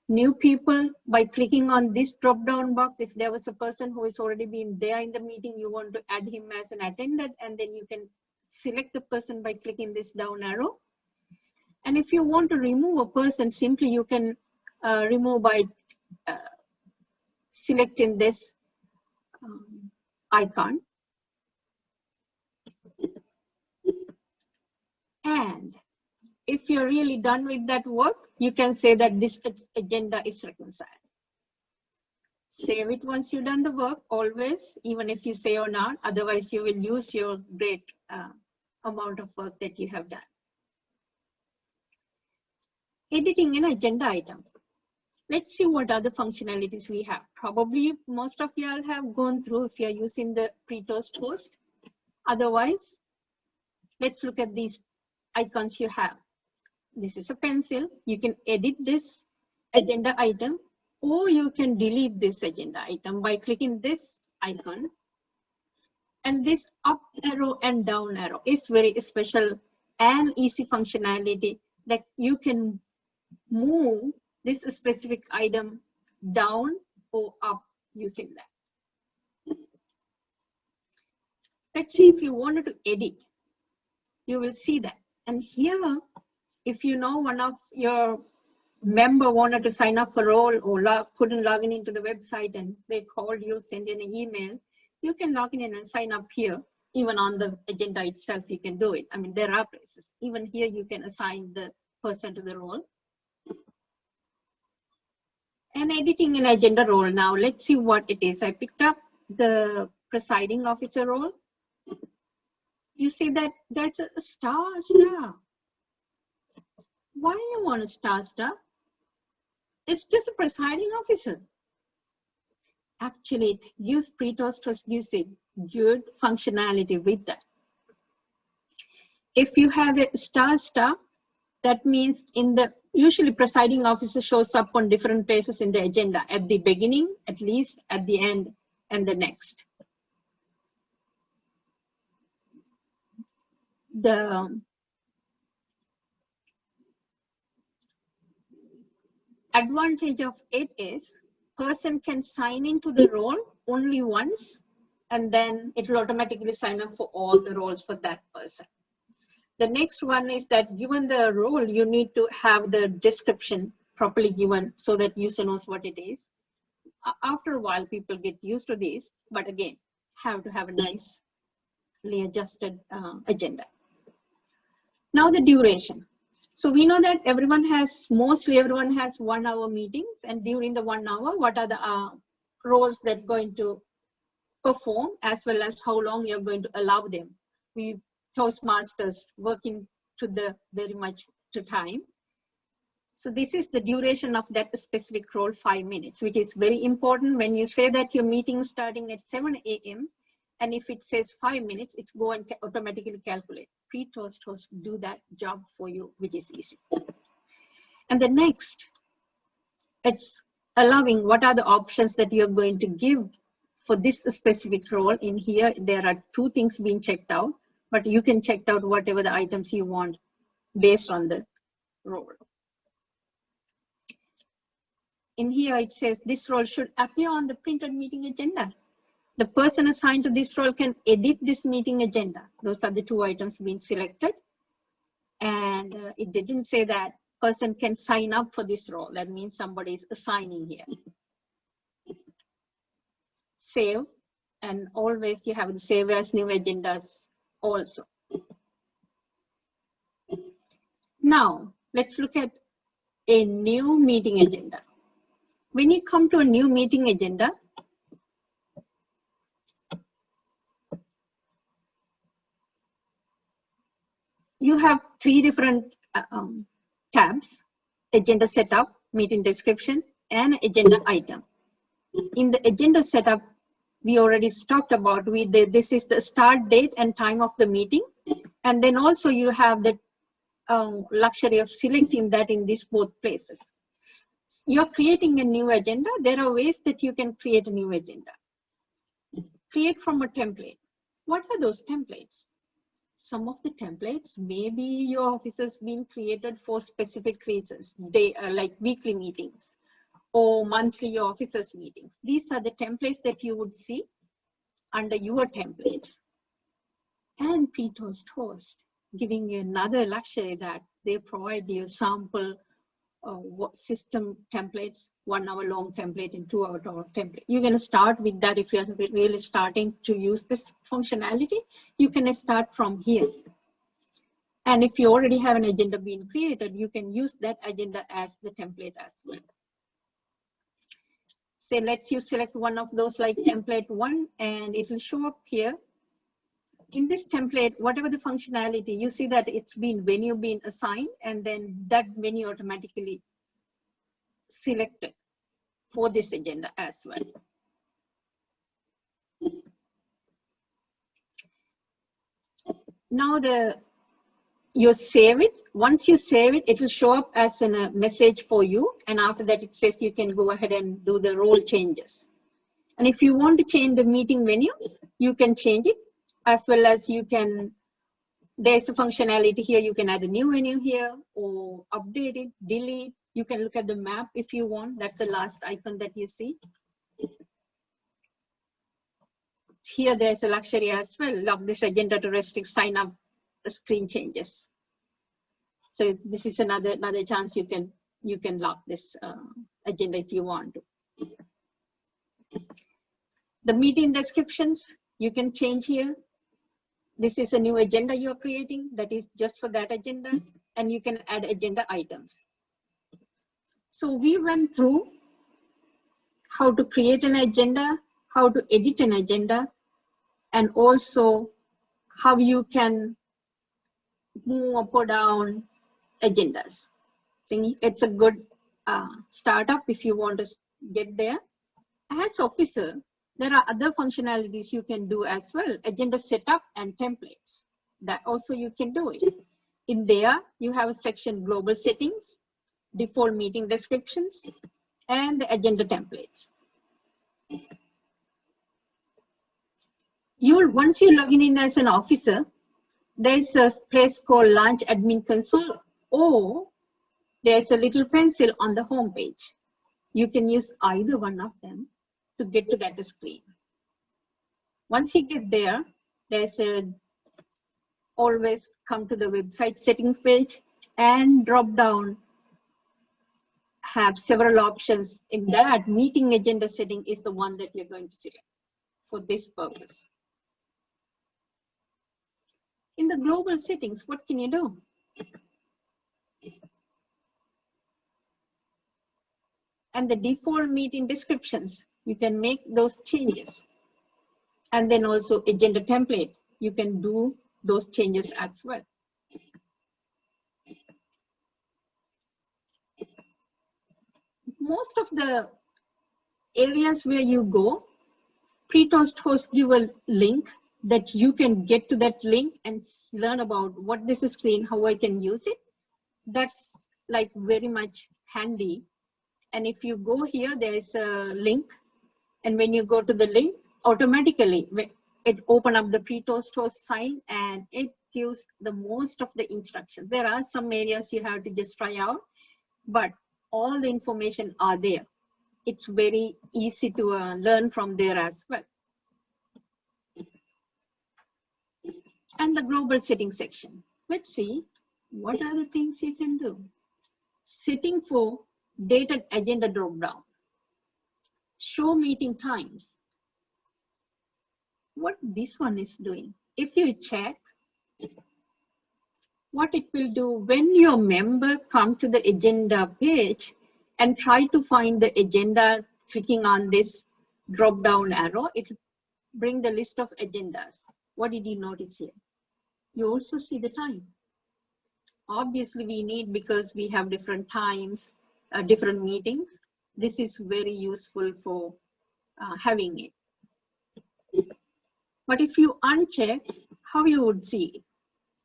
new people by clicking on this drop down box. If there was a person who has already been there in the meeting, you want to add him as an attendant, and then you can select the person by clicking this down arrow. And if you want to remove a person, simply you can remove by selecting this icon. And if you're really done with that work, you can say that this agenda is reconciled. Save it once you've done the work, always, even if you say or not, otherwise you will lose your great amount of work that you have done. Editing an agenda item. Let's see what other functionalities we have. Probably most of you all have gone through if you're using the pre-toast host. Otherwise, let's look at these icons you have. This is a pencil. You can edit this agenda item, or you can delete this agenda item by clicking this icon. And this up arrow and down arrow is very special and easy functionality that you can move this specific item down or up using that. Let's see if you wanted to edit, you will see that. And here, if you know one of your member wanted to sign up for a role or couldn't log in into the website and they called you, send in an email, you can log in and sign up here. Even on the agenda itself, you can do it. I mean, there are places. Even here, you can assign the person to the role. And editing an agenda role. Now, let's see what it is. I picked up the presiding officer role, you see that there's a star. Why you want a star? It's just a presiding officer. Actually, it gives Toastmasters gives a good functionality with that. If you have a star, that means usually presiding officer shows up on different places in the agenda, at the beginning, at least, at the end, and the next. The advantage of it is person can sign into the role only once, and then it will automatically sign up for all the roles for that person. The next one is that given the role, you need to have the description properly given so that user knows what it is. After a while, people get used to this, but again, have to have a nicely adjusted agenda. Now the duration. So we know that mostly everyone has 1 hour meetings, and during the 1 hour, what are the roles that are going to perform, as well as how long you're going to allow them. We Toastmasters working to the very much to time. So this is the duration of that specific role, 5 minutes, which is very important. When you say that your meeting is starting at 7 a.m. and if it says 5 minutes, it's go and automatically calculate. Toastmasters do that job for you, which is easy. And the next, it's allowing what are the options that you're going to give for this specific role. In here, there are 2 things being checked out, but you can check out whatever the items you want based on the role. In here, it says this role should appear on the printed meeting agenda. The person assigned to this role can edit this meeting agenda. Those are the 2 items being selected. And it didn't say that person can sign up for this role. That means somebody is assigning here. Save, and always you have the save as new agendas also. Now, let's look at a new meeting agenda. When you come to a new meeting agenda, you have 3 different tabs: agenda setup, meeting description, and agenda item. In the agenda setup, we already talked about, this is the start date and time of the meeting. And then also you have the luxury of selecting that in these both places. You're creating a new agenda. There are ways that you can create a new agenda. Create from a template. What are those templates? Some of the templates, maybe your office has been created for specific reasons. They are like weekly meetings or monthly officers meetings. These are the templates that you would see under your templates. And Toastmasters giving you another luxury that they provide you sample system templates, 1 hour long template and 2 hour template. You're going to start with that. If you're really starting to use this functionality, you can start from here. And if you already have an agenda being created, you can use that agenda as the template as well. Say, let's you select one of those like template 1, and it will show up here. In this template, whatever the functionality, you see that it's been venue being assigned, and then that venue automatically selected for this agenda as well. Now you save it. Once you save it, it will show up as a message for you. And after that, it says you can go ahead and do the role changes. And if you want to change the meeting venue, you can change it, as well as you can, there's a functionality here. You can add a new venue here or update it, delete. You can look at the map if you want. That's the last icon that you see. Here, there's a luxury as well. Lock this agenda to restrict sign up screen changes. So this is another chance you can lock this agenda if you want to. The meeting descriptions, you can change here. This is a new agenda you're creating that is just for that agenda, and you can add agenda items. So we went through how to create an agenda, how to edit an agenda, and also how you can move up or down agendas. I think it's a good startup if you want to get there. As officer, there are other functionalities you can do as well. Agenda setup and templates. That also you can do it. In there, you have a section global settings, default meeting descriptions, and the agenda templates. Once you log in as an officer, there's a place called Launch Admin Console, or there's a little pencil on the home page. You can use either one of them to get to that screen. Once you get there, there's a always come to the website settings page, and drop down have several options. In that, meeting agenda setting is the one that you're going to select for this purpose. In the global settings, what can you do? And the default meeting descriptions, you can make those changes. And then also agenda template, you can do those changes as well. Most of the areas where you go, pre-toast host give a link that you can get to that link and learn about what this screen, how I can use it. That's like very much handy. And if you go here, there is a link. And when you go to the link, automatically it open up the pre-toast host sign and it gives the most of the instructions. There are some areas you have to just try out, but all the information are there. It's very easy to learn from there as well. And the global settings section. Let's see what are the things you can do. Setting for date and agenda drop down. Show meeting times. What this one is doing, if you check, what it will do when your member come to the agenda page and try to find the agenda, clicking on this drop down arrow, it will bring the list of agendas. What did you notice here? You also see the time. Obviously we need, because we have different times, different meetings. This is very useful for having it. But if you uncheck, how you would see it?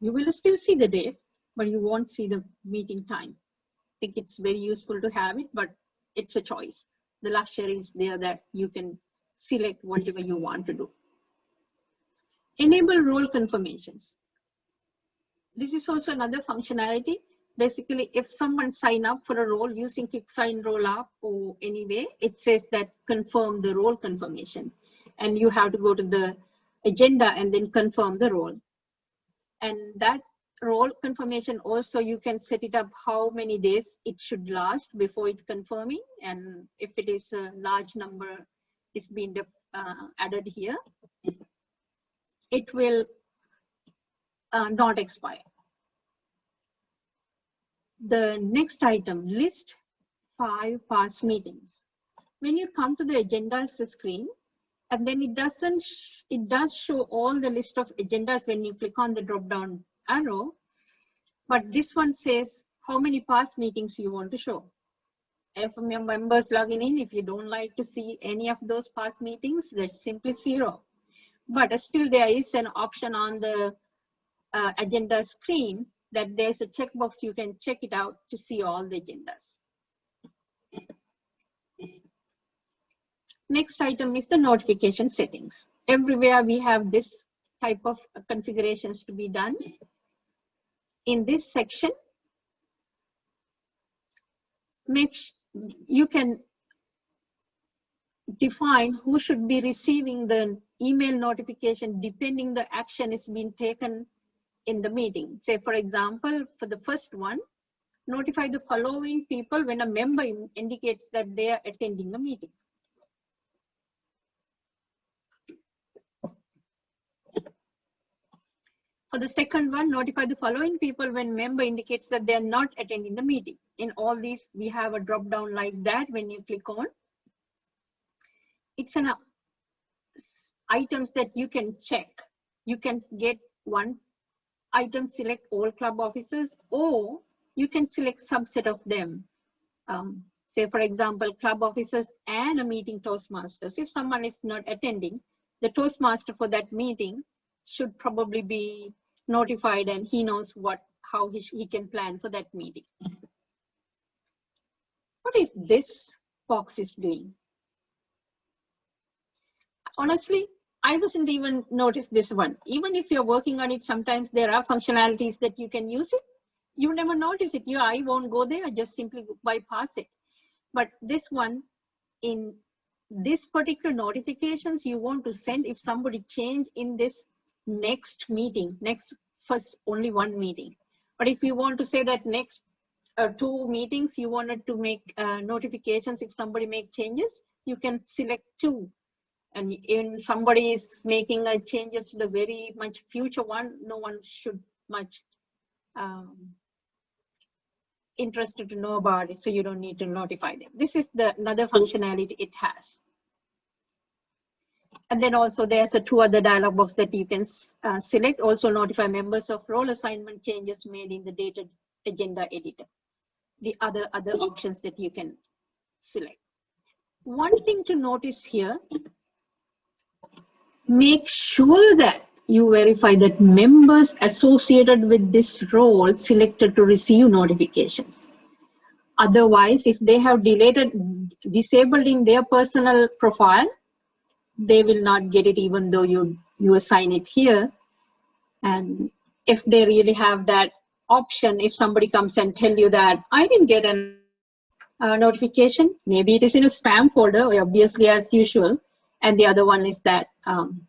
You will still see the date, but you won't see the meeting time. I think it's very useful to have it, but it's a choice. The luxury is there that you can select whatever you want to do. Enable role confirmations. This is also another functionality. Basically, if someone sign up for a role using Quick Sign Roll Up or anyway, it says that confirm the role confirmation. And you have to go to the agenda and then confirm the role. And that role confirmation also, you can set it up how many days it should last before it confirming. And if it is a large number is being added here, it will not expire. The next item, list 5 past meetings. When you come to the agendas screen, and then it does show all the list of agendas when you click on the drop down arrow, but this one says how many past meetings you want to show. If your members logging in, if you don't like to see any of those past meetings, there's simply 0. But still there is an option on the agenda screen that there's a checkbox, you can check it out to see all the agendas. Next item is the notification settings. Everywhere we have this type of configurations to be done. In this section, you can define who should be receiving the email notification depending the action is being taken in the meeting. Say, for example, for the first one, notify the following people when a member indicates that they are attending the meeting. For the second one, notify the following people when member indicates that they are not attending the meeting. In all these, we have a drop down like that when you click on. It's an items that you can check. You can get one item, select all club officers, or you can select subset of them. Say, for example, club officers and a meeting Toastmasters. If someone is not attending, the Toastmaster for that meeting should probably be notified, and he knows how he can plan for that meeting. What is this box is doing? Honestly, I wasn't even noticed this one. Even if you're working on it, sometimes there are functionalities that you can use it. You never notice it. Your eye won't go there, just simply bypass it. But this one, in this particular notifications you want to send if somebody change in this next meeting, first only one meeting. But if you want to say that next 2 meetings, you wanted to make notifications if somebody make changes, you can select 2. And if somebody is making changes to the very much future one, no one should much interested to know about it, so you don't need to notify them. This is another functionality it has. And then also there's 2 other dialog boxes that you can select. Also notify members of role assignment changes made in the data agenda editor. The other options that you can select. One thing to notice here, make sure that you verify that members associated with this role selected to receive notifications. Otherwise, if they have disabled in their personal profile, they will not get it even though you assign it here. And if they really have that option, if somebody comes and tell you that I didn't get a notification, maybe it is in a spam folder, obviously as usual. And the other one is that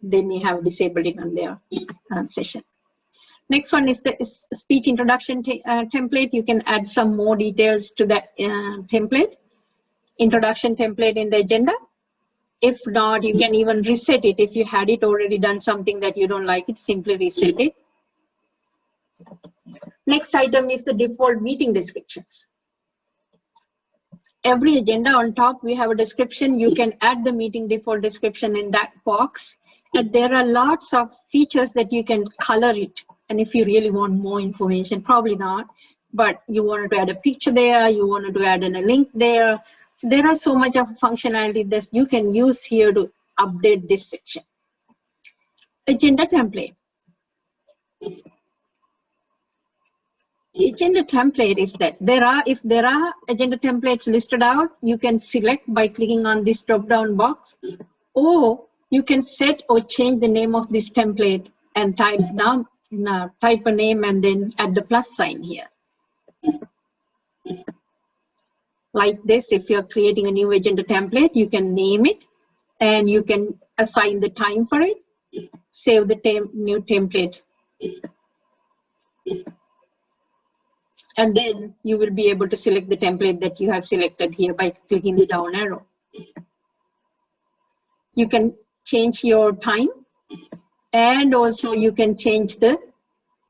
they may have disabled it on their session. Next one is the speech introduction template. You can add some more details to that template. Introduction template in the agenda. If not, you can even reset it. If you had it already done something that you don't like it, simply reset it. Next item is the default meeting descriptions. Every agenda on top, we have a description. You can add the meeting default description in that box. And there are lots of features that you can color it. And if you really want more information, probably not, but you wanted to add a picture there, you wanted to add a link there. So there are so much of functionality that you can use here to update this section. Agenda template. Agenda template is that if there are agenda templates listed out, you can select by clicking on this drop-down box, or you can set or change the name of this template and type a name and then add the plus sign here. Like this, if you're creating a new agenda template, you can name it and you can assign the time for it, save the new template. And then you will be able to select the template that you have selected here by clicking the down arrow. You can change your time, and also you can change the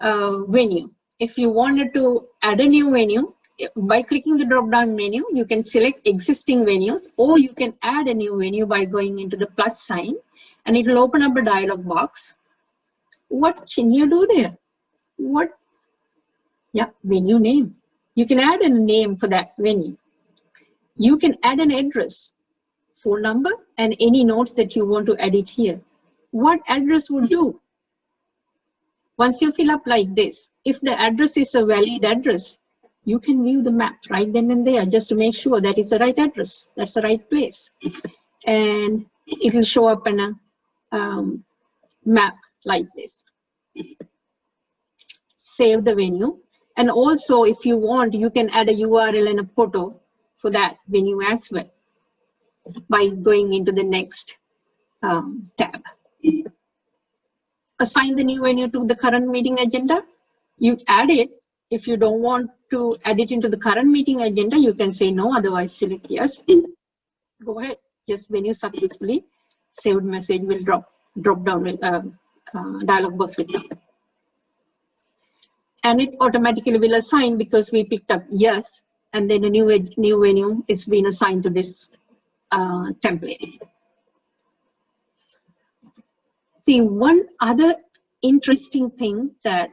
venue. If you wanted to add a new venue, by clicking the drop-down menu, you can select existing venues, or you can add a new venue by going into the plus sign, and it will open up a dialog box. What can you do there? Venue name. You can add a name for that venue. You can add an address, phone number, and any notes that you want to edit here. What address would do? Once you fill up like this, if the address is a valid address, you can view the map right then and there just to make sure that is the right address, that's the right place. And it will show up in a map like this. Save the venue. And also, if you want, you can add a URL and a photo for that venue as well by going into the next tab. Assign the new venue to the current meeting agenda. You add it. If you don't want to add it into the current meeting agenda, you can say no, otherwise select yes. Go ahead, yes, venue successfully. Saved message will drop down, dialog box will come. And it automatically will assign because we picked up yes, and then a new venue is being assigned to this template. See, one other interesting thing that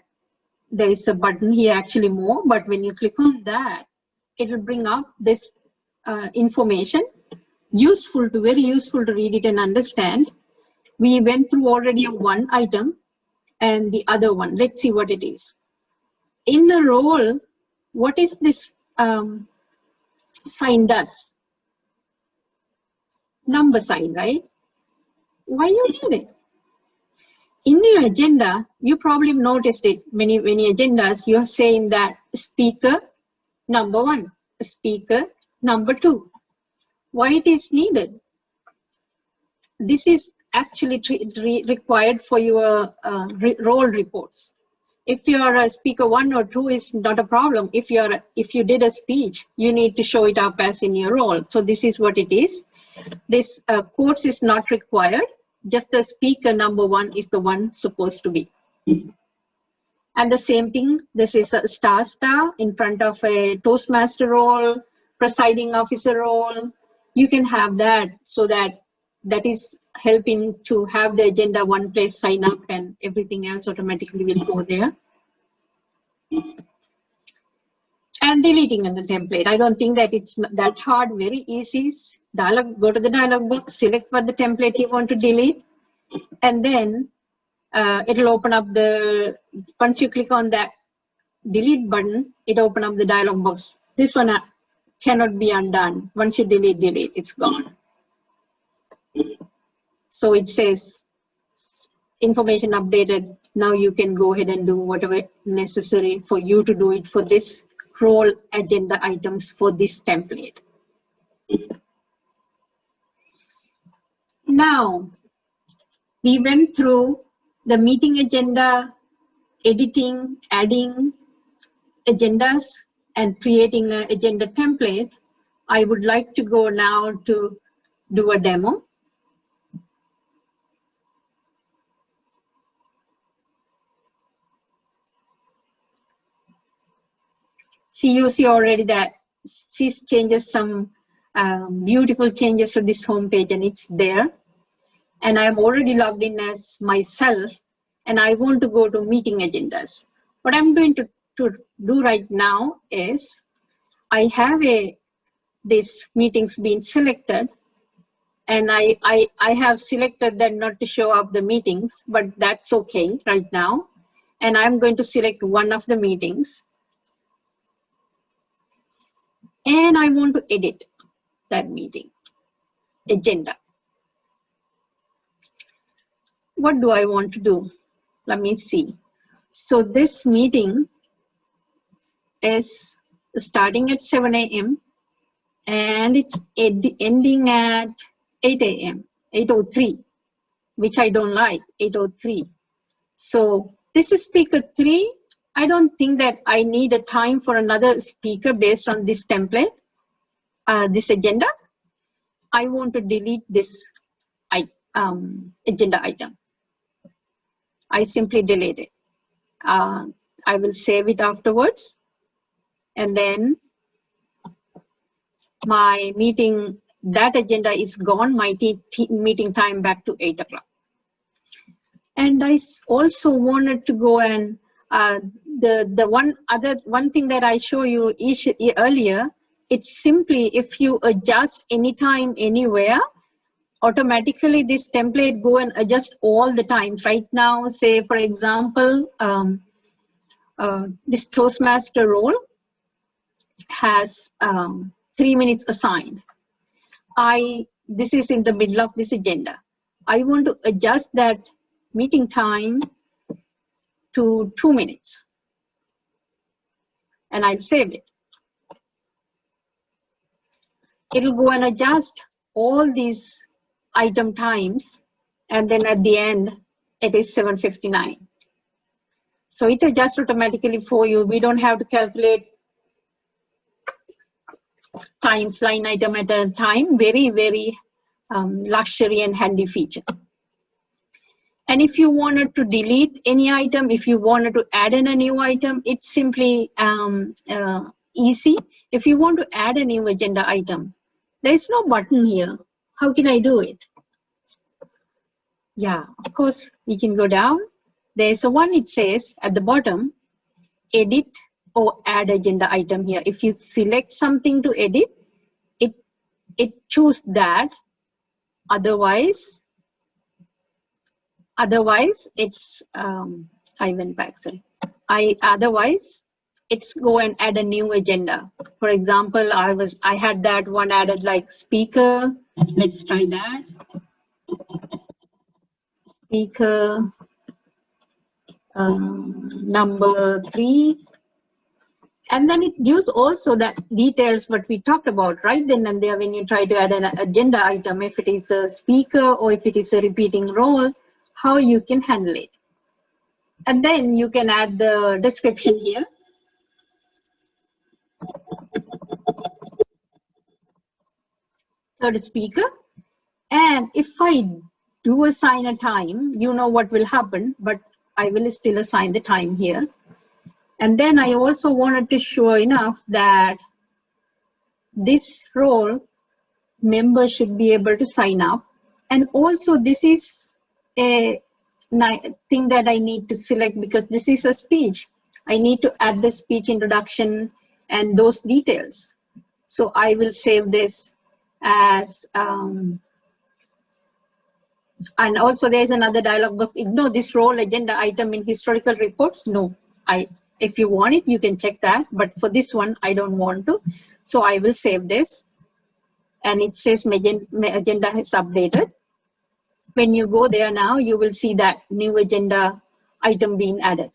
there is a button here, actually more, but when you click on that, it will bring up this information, very useful to read it and understand. We went through already one item and the other one. Let's see what it is. In the role, what is this sign does? Number sign, right? Why you need it? In your agenda, you probably noticed it. Many agendas, you're saying that speaker number 1, speaker number 2. Why it is needed? This is actually required for your role reports. If you're a speaker 1 or 2, is not a problem. If you did a speech, you need to show it up as in your role. So this is what it is. This quotes is not required. Just the speaker number 1 is the one supposed to be. And the same thing, this is a star in front of a Toastmaster role, presiding officer role. You can have that, so that is helping to have the agenda one place, sign up, and everything else automatically will go there. And deleting in the template. I don't think that it's that hard, very easy. Go to the dialog box, select what the template you want to delete, and then it'll open up once you click on that delete button, it open up the dialog box. This one cannot be undone. Once you delete, it's gone. So it says information updated. Now you can go ahead and do whatever necessary for you to do it for this role agenda items for this template. Now, we went through the meeting agenda, editing, adding agendas, and creating an agenda template. I would like to go now to do a demo. See, you see already that she changes some beautiful changes to this homepage, and it's there. And I'm already logged in as myself, and I want to go to meeting agendas. What I'm going to do right now is I have this meetings being selected, and I have selected that not to show up the meetings, but that's okay right now. And I'm going to select one of the meetings, and I want to edit that meeting agenda. What do I want to do? Let me see. So this meeting is starting at 7 a.m. and it's ending at 8 a.m., 8:03, which I don't like, 8:03. So this is speaker 3. I don't think that I need a time for another speaker based on this template, this agenda. I want to delete this agenda item. I simply delete it. I will save it afterwards. And then my meeting, that agenda is gone, my meeting time back to 8 o'clock. And I also wanted to go and the one thing that I show you earlier, it's simply if you adjust anytime, anywhere, automatically this template go and adjust all the times. Right now, say for example, this Toastmaster role has 3 minutes assigned. This is in the middle of this agenda. I want to adjust that meeting time to 2 minutes, and I'll save it. It'll go and adjust all these item times, and then at the end it is 7:59. So it adjusts automatically for you. We don't have to calculate times, line item at a time. Very, very luxury and handy feature. And if you wanted to delete any item, if you wanted to add in a new item, it's simply easy. If you want to add a new agenda item, there is no button here. How can I do it? Yeah, of course, we can go down. There's a one, it says at the bottom, edit or add agenda item here. If you select something to edit, it choose that. Otherwise it's I went back, sorry. Otherwise it's go and add a new agenda. For example, I had that one added like speaker. Let's try that. Speaker number 3. And then it gives also that details what we talked about right then and there when you try to add an agenda item, if it is a speaker or if it is a repeating role, how you can handle it. And then you can add the description here. Third speaker. And if I do assign a time, you know what will happen, but I will still assign the time here. And then I also wanted to show enough that this role member should be able to sign up. And also this is a thing that I need to select because this is a speech. I need to add the speech introduction and those details. So I will save this as, and also there's another dialog box. Ignore this role agenda item in historical reports. No, if you want it, you can check that. But for this one, I don't want to. So I will save this. And it says agenda is updated. When you go there now, you will see that new agenda item being added.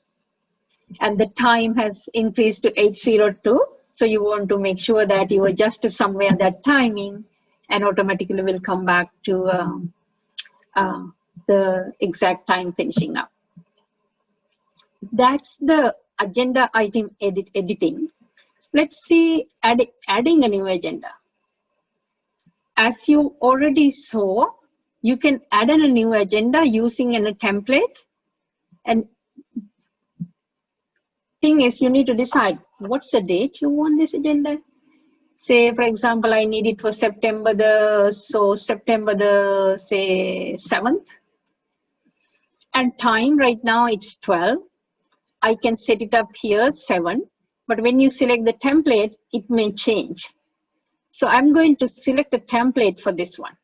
And the time has increased to 8:02. So you want to make sure that you adjust somewhere that timing and automatically will come back to the exact time finishing up. That's the agenda item editing. Let's see adding a new agenda. As you already saw, you can add in a new agenda using a template. And thing is, you need to decide what's the date you want this agenda. Say, for example, I need it for September the 7th. And time right now it's 12. I can set it up here 7. But when you select the template, it may change. So I'm going to select a template for this one.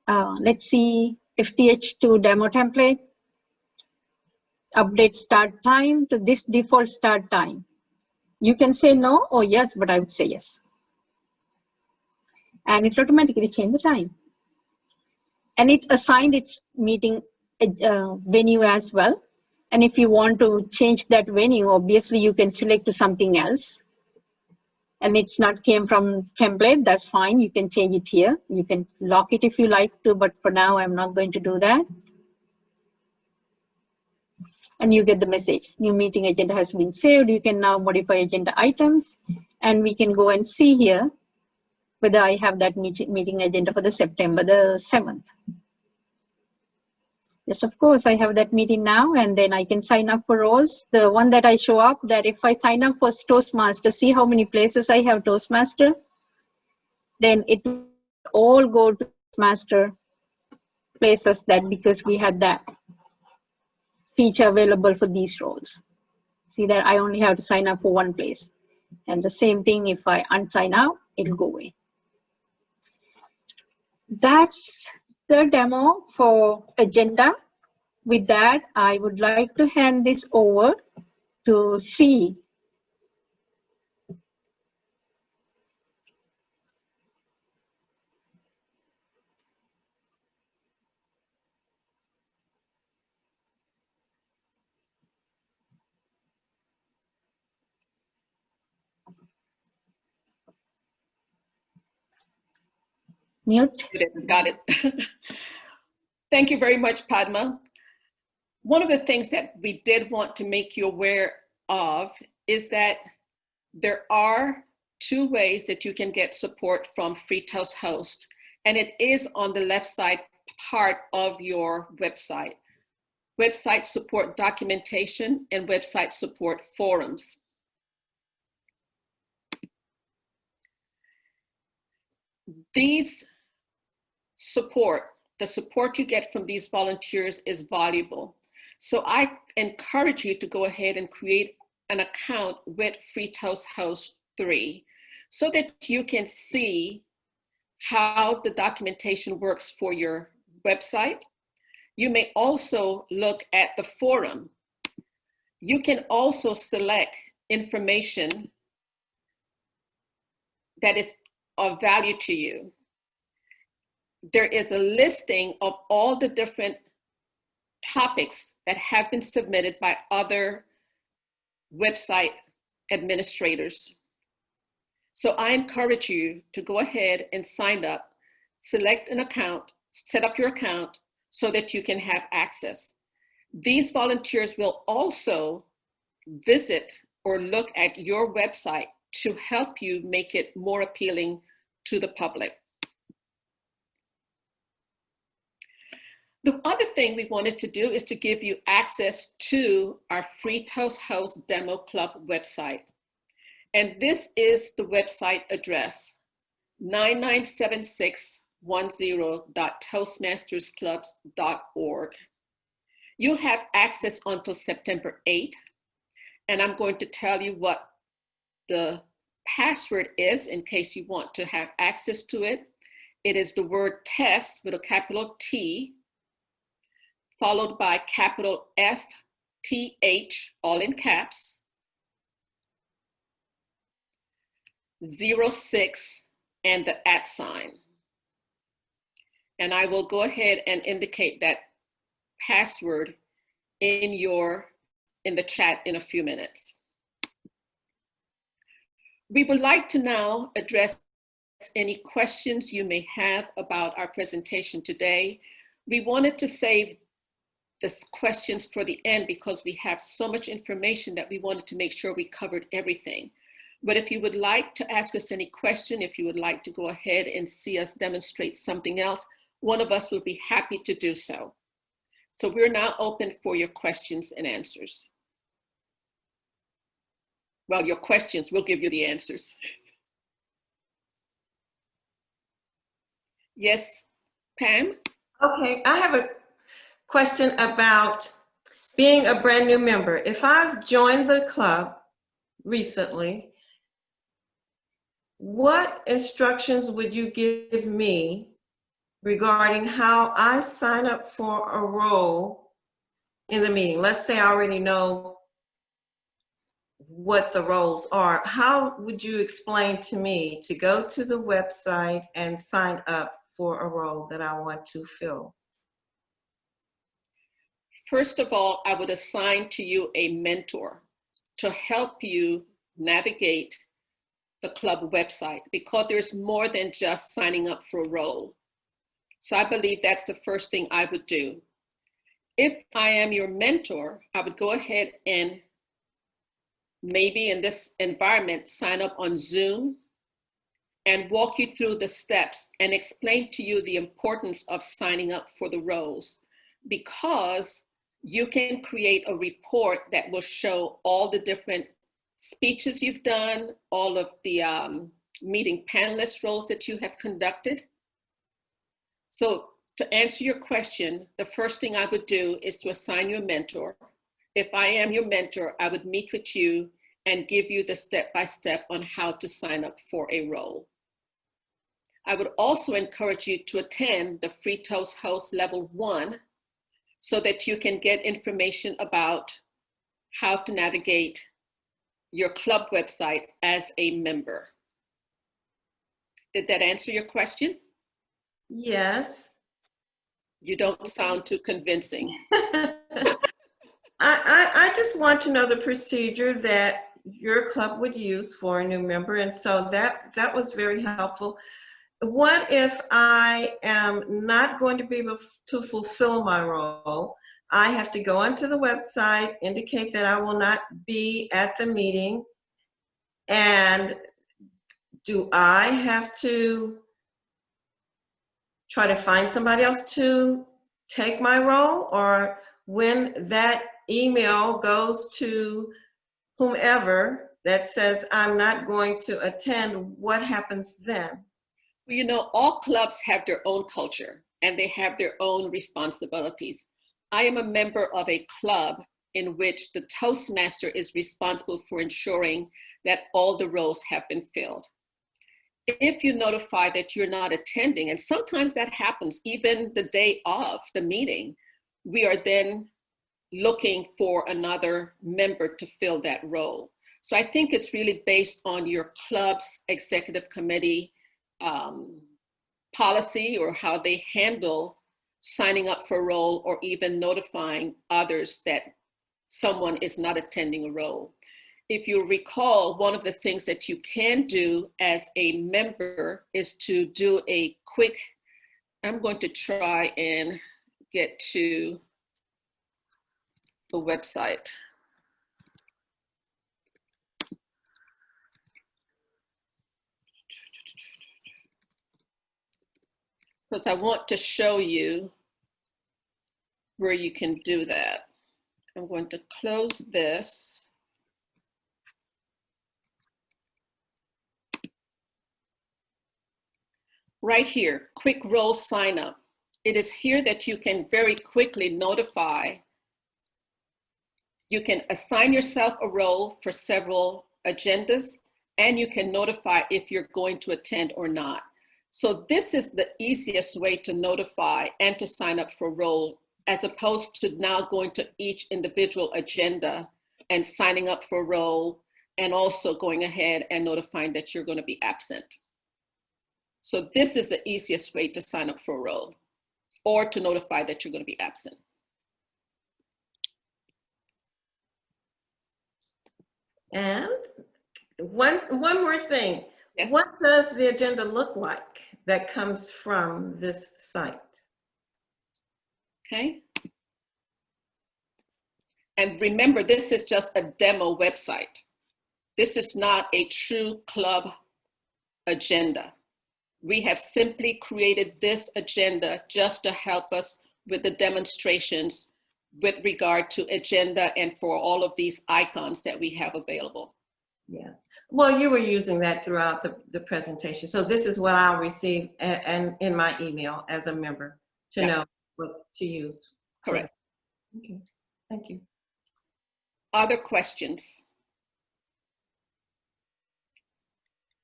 Let's see, FTH2 demo template. Update start time to this default start time. You can say no or yes, but I would say yes. And it automatically changed the time. And it assigned its meeting venue as well. And if you want to change that venue, obviously you can select to something else. And it's not came from template, that's fine. You can change it here. You can lock it if you like to, but for now, I'm not going to do that. And you get the message, new meeting agenda has been saved. You can now modify agenda items. And we can go and see here whether I have that meeting agenda for the September the 7th. Yes, of course, I have that meeting now, and then I can sign up for roles. The one that I show up, that if I sign up for Toastmaster, see how many places I have Toastmaster, then it will all go to Toastmaster places that because we had that feature available for these roles. See that I only have to sign up for one place. And the same thing, if I unsign out, it'll go away. That's the demo for agenda. With that, I would like to hand this over to C. Mute. Got it. Thank you very much, Padma. One of the things that we did want to make you aware of is that there are 2 ways that you can get support from FreeToast Host, and it is on the left side part of your website. Website support documentation and website support forums. These support the support you get from these volunteers is valuable. So I encourage you to go ahead and create an account with Free Toast House 3 so that you can see how the documentation works for your website. You may also look at the forum. You can also select information that is of value to you. There is a listing of all the different topics that have been submitted by other website administrators. So I encourage you to go ahead and sign up, select an account, set up your account so that you can have access. These volunteers will also visit or look at your website to help you make it more appealing to the public. The other thing we wanted to do is to give you access to our Free Toast House Demo Club website. And this is the website address, 997610.toastmastersclubs.org. You'll have access until September 8th, and I'm going to tell you what the password is in case you want to have access to it. It is the word test with a capital T, followed by capital FTH, all in caps, 06 and the @. And I will go ahead and indicate that password in the chat in a few minutes. We would like to now address any questions you may have about our presentation today. We wanted to save the questions for the end because we have so much information that we wanted to make sure we covered everything. But if you would like to ask us any question, if you would like to go ahead and see us demonstrate something else, one of us will be happy to do so. So we're now open for your questions and answers. Well, your questions, we'll give you the answers. Yes, Pam? Okay, I have a question about being a brand new member. If I've joined the club recently, what instructions would you give me regarding how I sign up for a role in the meeting? Let's say I already know what the roles are. How would you explain to me to go to the website and sign up for a role that I want to fill? First of all, I would assign to you a mentor to help you navigate the club website because there's more than just signing up for a role. So I believe that's the first thing I would do. If I am your mentor, I would go ahead and maybe in this environment, sign up on Zoom and walk you through the steps and explain to you the importance of signing up for the roles, because you can create a report that will show all the different speeches you've done, all of the meeting panelist roles that you have conducted. So to answer your question, the first thing I would do is to assign you a mentor. If I am your mentor, I would meet with you and give you the step-by-step on how to sign up for a role. I would also encourage you to attend the Free Toast House Level 1 so that you can get information about how to navigate your club website as a member. Did that answer your question? Yes. You don't sound too convincing. I just want to know the procedure that your club would use for a new member, and so that was very helpful. What if I am not going to be able to fulfill my role? I have to go onto the website, indicate that I will not be at the meeting, and do I have to try to find somebody else to take my role? Or when that email goes to whomever that says I'm not going to attend, what happens then? Well, you know, all clubs have their own culture. and they have their own responsibilities. I am a member of a club in which the Toastmaster is responsible for ensuring that all the roles have been filled. If you notify that you're not attending, and sometimes that happens even the day of the meeting, we are then looking for another member to fill that role. So I think it's really based on your club's executive committee policy, or how they handle signing up for a role, or even notifying others that someone is not attending a role. If you recall, one of the things that you can do as a member is to do a quick, I'm going to try and get to the website. Because I want to show you where you can do that. I'm going to close this. Right here, quick role sign up. It is here that you can very quickly notify. You can assign yourself a role for several agendas, and you can notify if you're going to attend or not. So this is the easiest way to notify and to sign up for a role, as opposed to now going to each individual agenda and signing up for a role, and also going ahead and notifying that you're going to be absent. So this is the easiest way to sign up for a role, or to notify that you're going to be absent. And one more thing. Yes. What does the agenda look like that comes from this site? Okay. And remember, this is just a demo website. This is not a true club agenda. We have simply created this agenda just to help us with the demonstrations with regard to agenda and for all of these icons that we have available. Yeah. Well, you were using that throughout the presentation. So this is what I'll receive and in my email as a member to know what to use. Correct. Okay. Thank you. Other questions?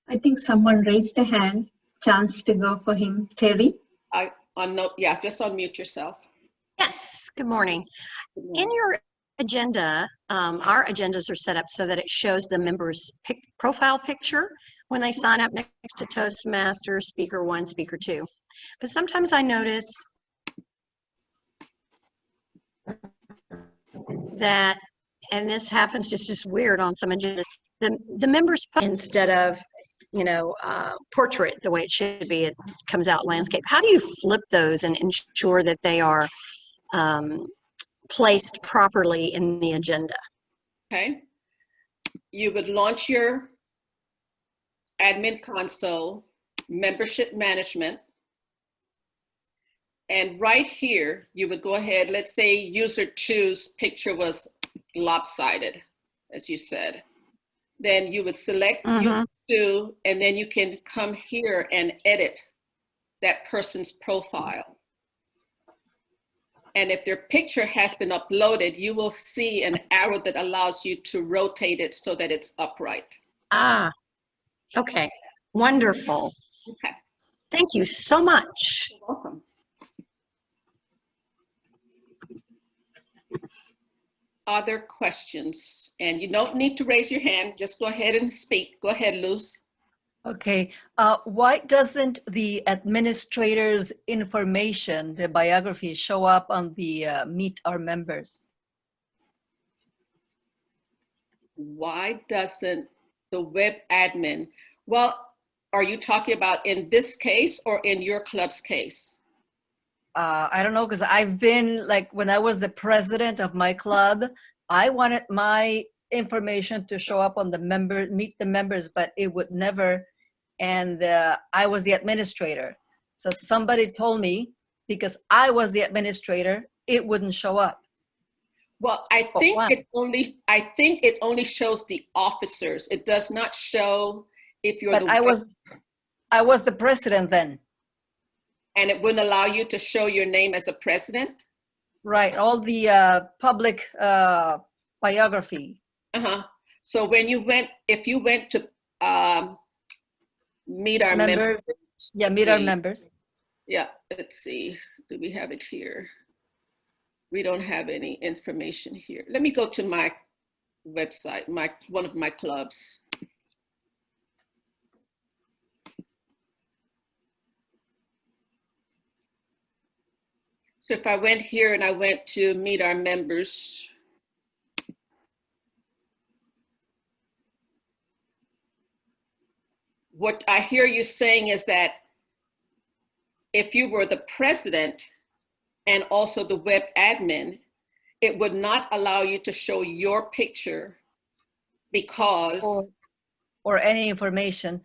I think someone raised a hand. Chance to go for him. Terry? Just unmute yourself. Yes, good morning. In your agenda, our agendas are set up so that it shows the member's profile picture when they sign up next to Toastmasters, Speaker 1, Speaker 2. But sometimes I notice that, and this happens just weird on some agendas, the members, instead of portrait the way it should be, it comes out landscape. How do you flip those and ensure that they are placed properly in the agenda? Okay. You would launch your admin console, membership management, and right here, you would go ahead, let's say user 2's picture was lopsided, as you said. Then you would select user 2, and then you can come here and edit that person's profile. And if their picture has been uploaded, you will see an arrow that allows you to rotate it so that it's upright. Ah, okay, wonderful. Okay. Thank you so much. You're welcome. Other questions? And you don't need to raise your hand, just go ahead and speak. Go ahead, Luz. Okay, why doesn't the administrator's information, the biography, show up on the Meet Our Members? Why doesn't the web admin? Well, are you talking about in this case or in your club's case? I don't know, because I've been, like, when I was the president of my club, I wanted my information to show up on the Meet the Members, but it would never. And I was the administrator. So somebody told me, because I was the administrator, it wouldn't show up. Well, I think it only shows the officers. It does not show if you're but I was the president then. And it wouldn't allow you to show your name as a president? Right, all the public biography. Uh-huh. So when you went, if you went to meet our members. Yeah, meet our members. Yeah, let's see. Do we have it here? We don't have any information here. Let me go to my website, one of my clubs. So if I went here and I went to meet our members, what I hear you saying is that if you were the president and also the web admin, it would not allow you to show your picture because... Or any information.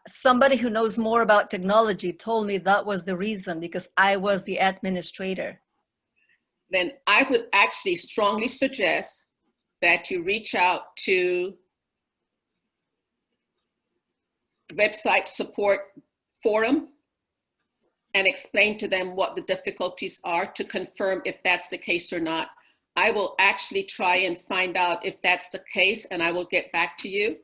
Somebody who knows more about technology told me that was the reason, because I was the administrator. Then I would actually strongly suggest that you reach out to website support forum and explain to them what the difficulties are to confirm if that's the case or not. I will actually try and find out if that's the case, and I will get back to you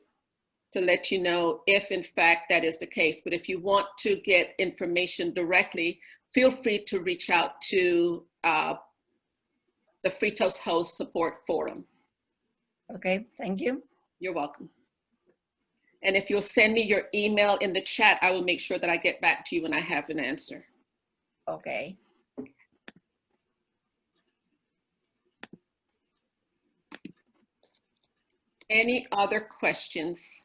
to let you know if in fact that is the case. But if you want to get information directly, feel free to reach out to the FreeToast Host Support Forum. Okay, thank you. You're welcome. And if you'll send me your email in the chat, I will make sure that I get back to you when I have an answer. Okay. Any other questions?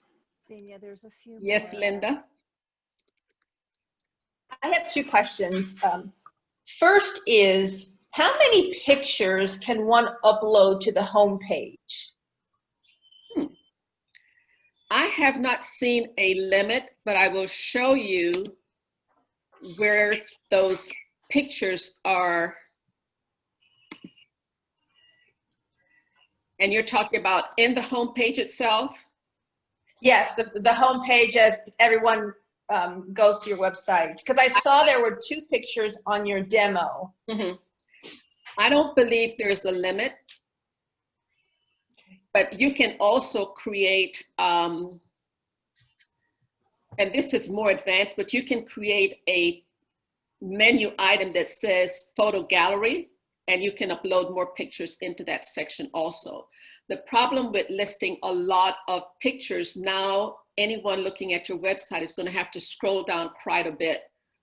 Zenia, there's a few Yes, more. Linda? I have two questions. First is, how many pictures can one upload to the home page? I have not seen a limit, but I will show you where those pictures are. And you're talking about in the home page itself? Yes, the home page as everyone goes to your website. Because I saw there were 2 pictures on your demo. Mm-hmm. I don't believe there's a limit, but you can also create, and this is more advanced, but you can create a menu item that says photo gallery, and you can upload more pictures into that section also. The problem with listing a lot of pictures, now anyone looking at your website is going to have to scroll down quite a bit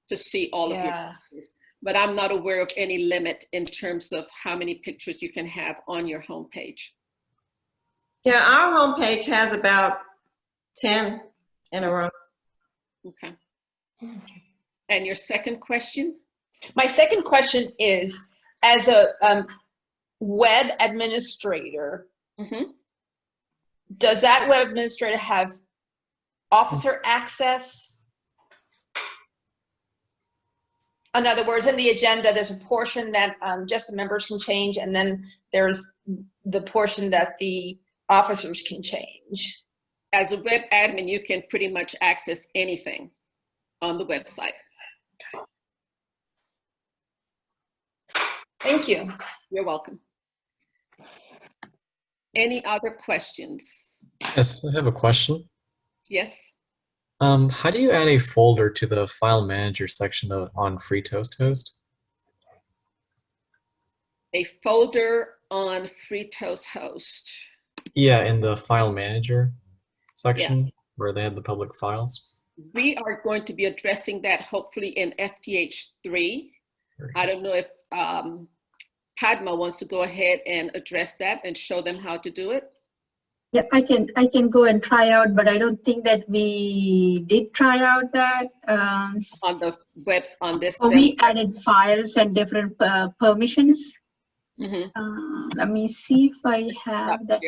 to see all of your pictures. But I'm not aware of any limit in terms of how many pictures you can have on your homepage. Yeah, our homepage has about 10 in a row. Okay. And your second question? My second question is, as a web administrator, does that web administrator have officer access? In other words, in the agenda, there's a portion that just the members can change, and then there's the portion that the officers can change. As a web admin, you can pretty much access anything on the website. Thank you. You're welcome. Any other questions? Yes, I have a question. Yes. How do you add a folder to the file manager section on FreeToast Host? A folder on FreeToast Host. Yeah, in the file manager section where they have the public files. We are going to be addressing that hopefully in FTH3. I don't know if Padma wants to go ahead and address that and show them how to do it. Yeah, I can go and try out, but I don't think that we did try out that. On the webs on this. We added files and different permissions. Let me see if I have that.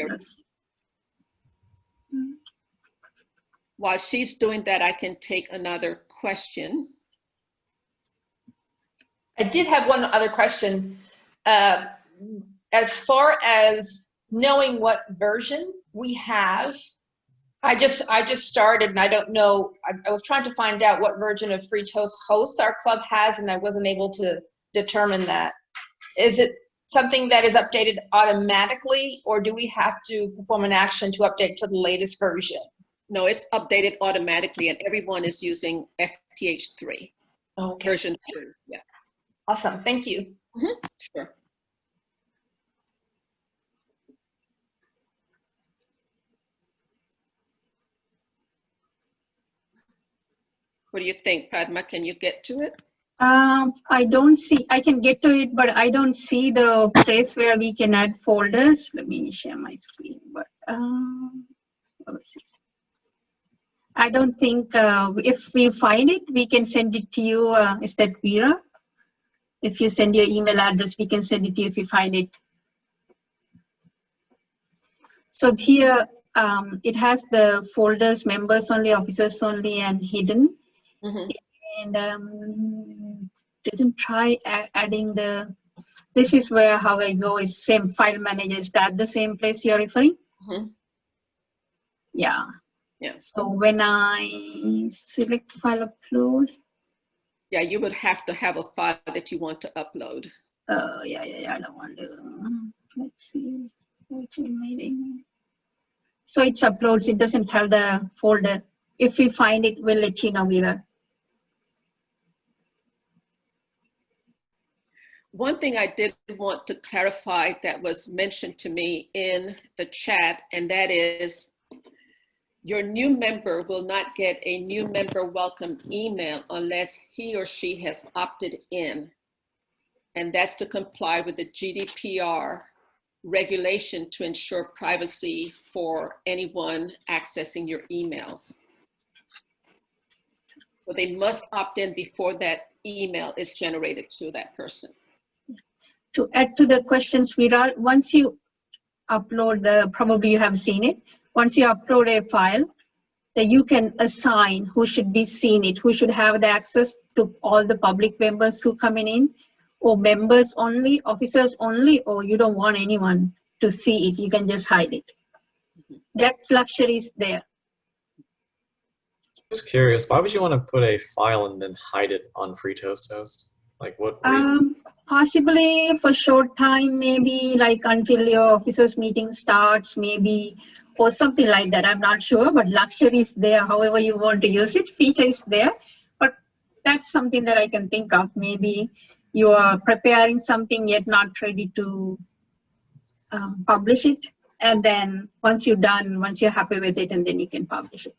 While she's doing that, I can take another question. I did have one other question. As far as knowing what version we have, I just started, and I don't know. I was trying to find out what version of Free Toast Hosts our club has, and I wasn't able to determine that. Is it something that is updated automatically, or do we have to perform an action to update to the latest version? No, it's updated automatically, and everyone is using FTH3 Okay. version 3. Yeah. Awesome. Thank you. Sure. What do you think, Padma? Can you get to it? I don't see, I can get to it, but I don't see the place where we can add folders. Let me share my screen, but let's see. I don't think, if we find it, we can send it to you. Is that Vera? If you send your email address, we can send it to you if you find it. So here, it has the folders, members only, officers only, and hidden. And didn't try adding the, this is where how I go is same file manager. Is that the same place you're referring? Yeah. Yeah. So when I select file upload. Yeah, you would have to have a file that you want to upload. Yeah, I don't want to. Let's see. Meeting. So it uploads, it doesn't have the folder. If we find it, we'll let you know, Vera. One thing I did want to clarify that was mentioned to me in the chat, and that is your new member will not get a new member welcome email unless he or she has opted in. And that's to comply with the GDPR regulation to ensure privacy for anyone accessing your emails. So they must opt in before that email is generated to that person. To add to the questions, Vera, once you upload the, probably you have seen it, once you upload a file, that you can assign who should be seeing it, who should have the access to all the public members who coming in, or members only, officers only, or you don't want anyone to see it, you can just hide it. That luxury is there. Just curious, why would you want to put a file and then hide it on Free Toast Host? Like what reason? Possibly for short time, maybe like until your officers meeting starts, maybe, or something like that. I'm not sure, but luxury is there. However you want to use it, feature is there. But that's something that I can think of. Maybe you are preparing something yet not ready to publish it. And then once you're done, once you're happy with it, and then you can publish it.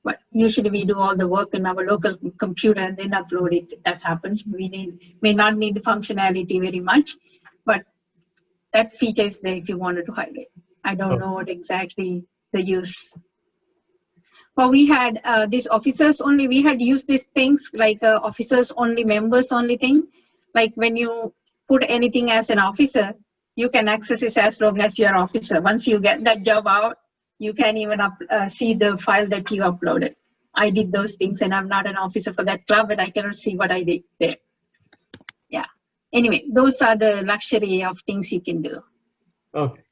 But usually we do all the work in our local computer and then upload it. That happens. We may not need the functionality very much, but that feature is there if you wanted to hide it. I don't know what exactly the use. Well, we had these officers only, we had used these things like officers only, members only thing. Like when you put anything as an officer, you can access it as long as you're an officer. Once you get that job out, you can even see the file that you uploaded. I did those things and I'm not an officer for that club, but I cannot see what I did there. Yeah. Anyway, those are the luxury of things you can do. Okay.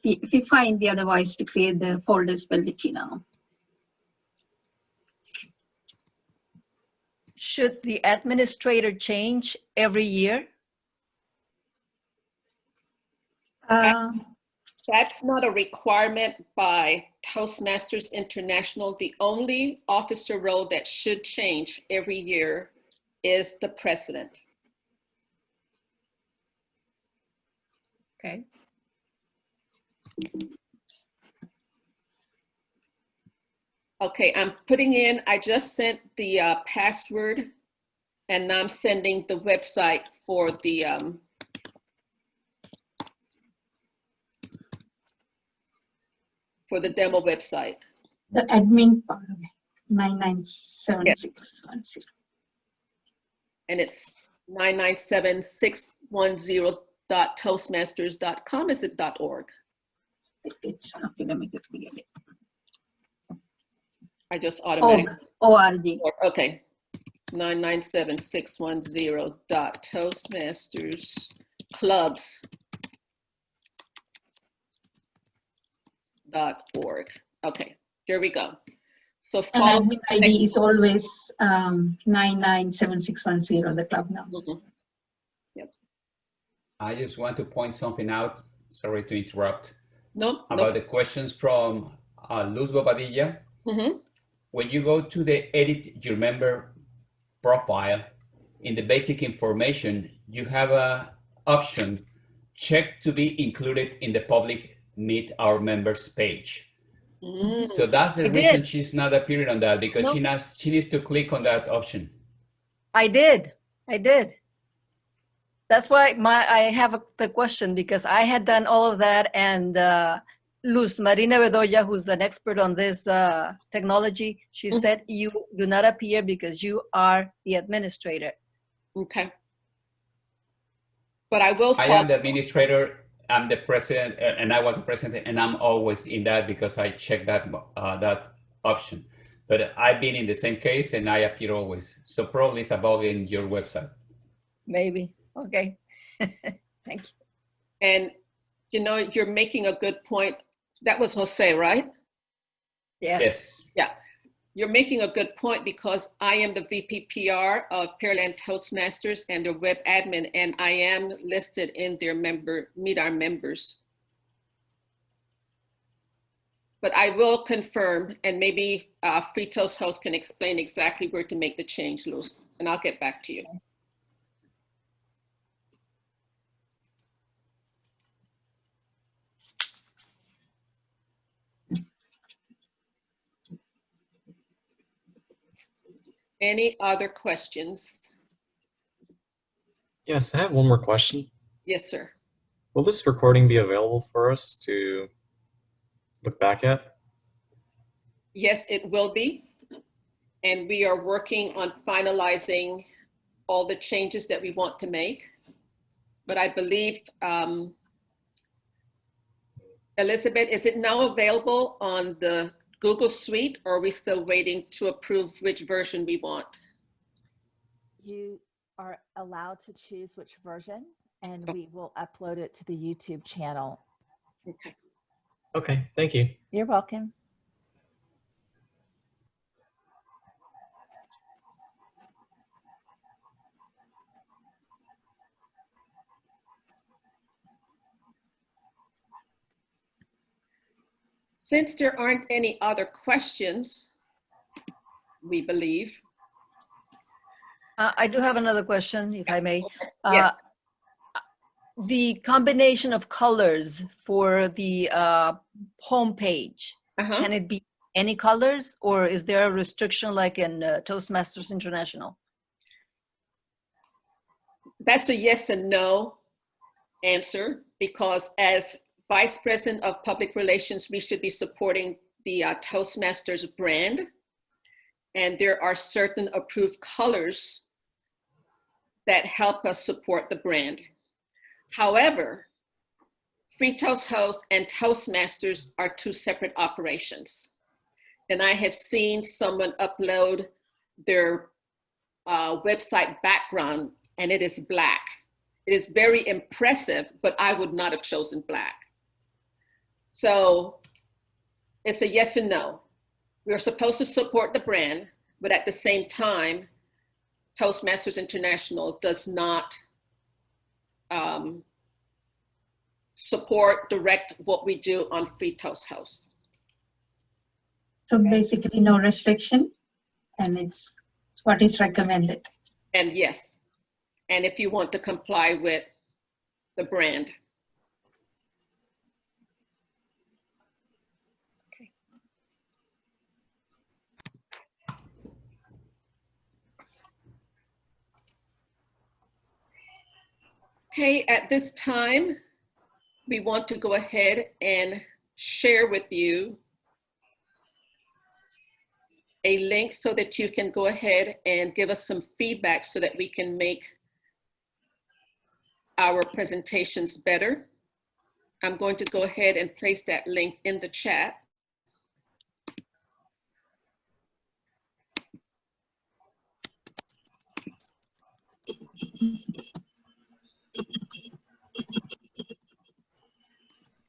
If you find the otherwise to create the folders, we'll let you know. Should the administrator change every year? That's not a requirement by Toastmasters International. The only officer role that should change every year is the president. Okay. Okay, I'm putting in, I just sent the password, and now I'm sending the website for the demo website. The admin part, 997610. And it's 997-610.toastmasters.com. Is it .org? It's okay, let me quickly get it. I just automatically. ORG. Okay. 997-610.toastmasters clubs Okay, there we go. So And follow admin ID is always 997610, the club now. Yep. I just want to point something out. Sorry to interrupt. No. About the questions from Luz Bobadilla. When you go to the edit your member profile, in the basic information, you have a option, check to be included in the public Meet Our Members page. So that's the reason she's not appearing on that, because she needs to click on that option. I did. That's why I have the question, because I had done all of that, and Luz Marina Bedoya, who's an expert on this technology, she said you do not appear because you are the administrator. Okay. But I will follow. I am the administrator, I'm the president, and I was the president, and I'm always in that because I check that that option. But I've been in the same case and I appear always. So probably it's a bug in your website. Maybe. Okay. Thank you. And you know, you're making a good point. That was Jose, right? Yeah. Yes. Yeah. You're making a good point, because I am the VP PR of Pearland Toastmasters and their web admin, and I am listed in their Meet Our Members. But I will confirm, and maybe Free Toast host can explain exactly where to make the change, Luz, and I'll get back to you. Any other questions? Yes, I have one more question. Yes, sir. Will this recording be available for us to look back at? Yes, it will be. And we are working on finalizing all the changes that we want to make. But I believe, Elizabeth, is it now available on the Google Suite, or are we still waiting to approve which version we want? You are allowed to choose which version, and we will upload it to the YouTube channel. Okay. Okay, thank you. You're welcome. Since there aren't any other questions, we believe. I do have another question, if I may. Yes. The combination of colors for the home page, can it be any colors, or is there a restriction like in Toastmasters International? That's a yes and no answer, because as Vice President of Public Relations, we should be supporting the Toastmasters brand. And there are certain approved colors that help us support the brand. However, Free Toast Host and Toastmasters are two separate operations. And I have seen someone upload their website background, and it is black. It is very impressive, but I would not have chosen black. So it's a yes and no. We're supposed to support the brand, but at the same time, Toastmasters International does not support, direct what we do on Free Toast House. So basically no restriction, and it's what is recommended. And yes, and if you want to comply with the brand. Okay, at this time, we want to go ahead and share with you a link so that you can go ahead and give us some feedback so that we can make our presentations better. I'm going to go ahead and place that link in the chat.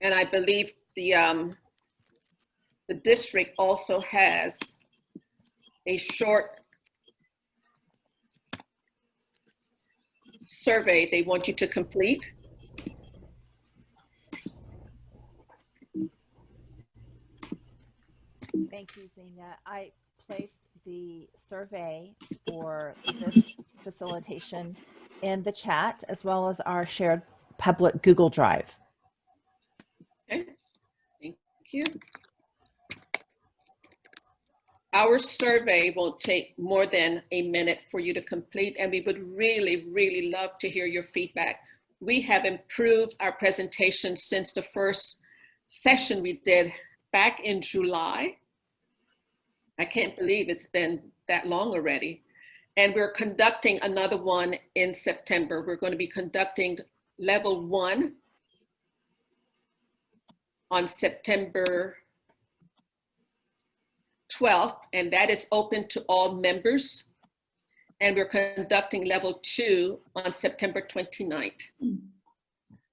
And I believe the the district also has a short survey they want you to complete. Thank you, Zenia. I placed the survey for this facilitation in the chat, as well as our shared public Google Drive. Okay, thank you. Our survey will take more than a minute for you to complete, and we would really, really love to hear your feedback. We have improved our presentation since the first session we did back in July. I can't believe it's been that long already. And we're conducting another one in September. We're going to be conducting level 1 on September 12th, and that is open to all members. And we're conducting level 2 on September 29th.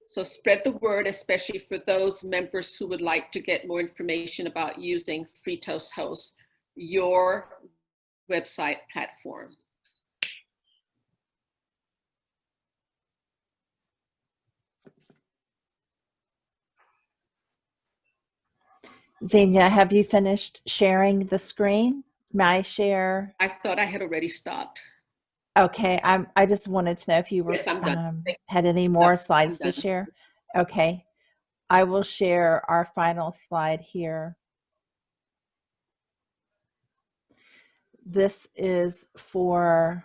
So spread the word, especially for those members who would like to get more information about using FreeToast Host, your website platform. Zenia, have you finished sharing the screen? May I share? I thought I had already stopped. Okay, I just wanted to know if you were Yes, I'm done. had any more No, slides I'm to done. share. Okay, I will share our final slide here. This is for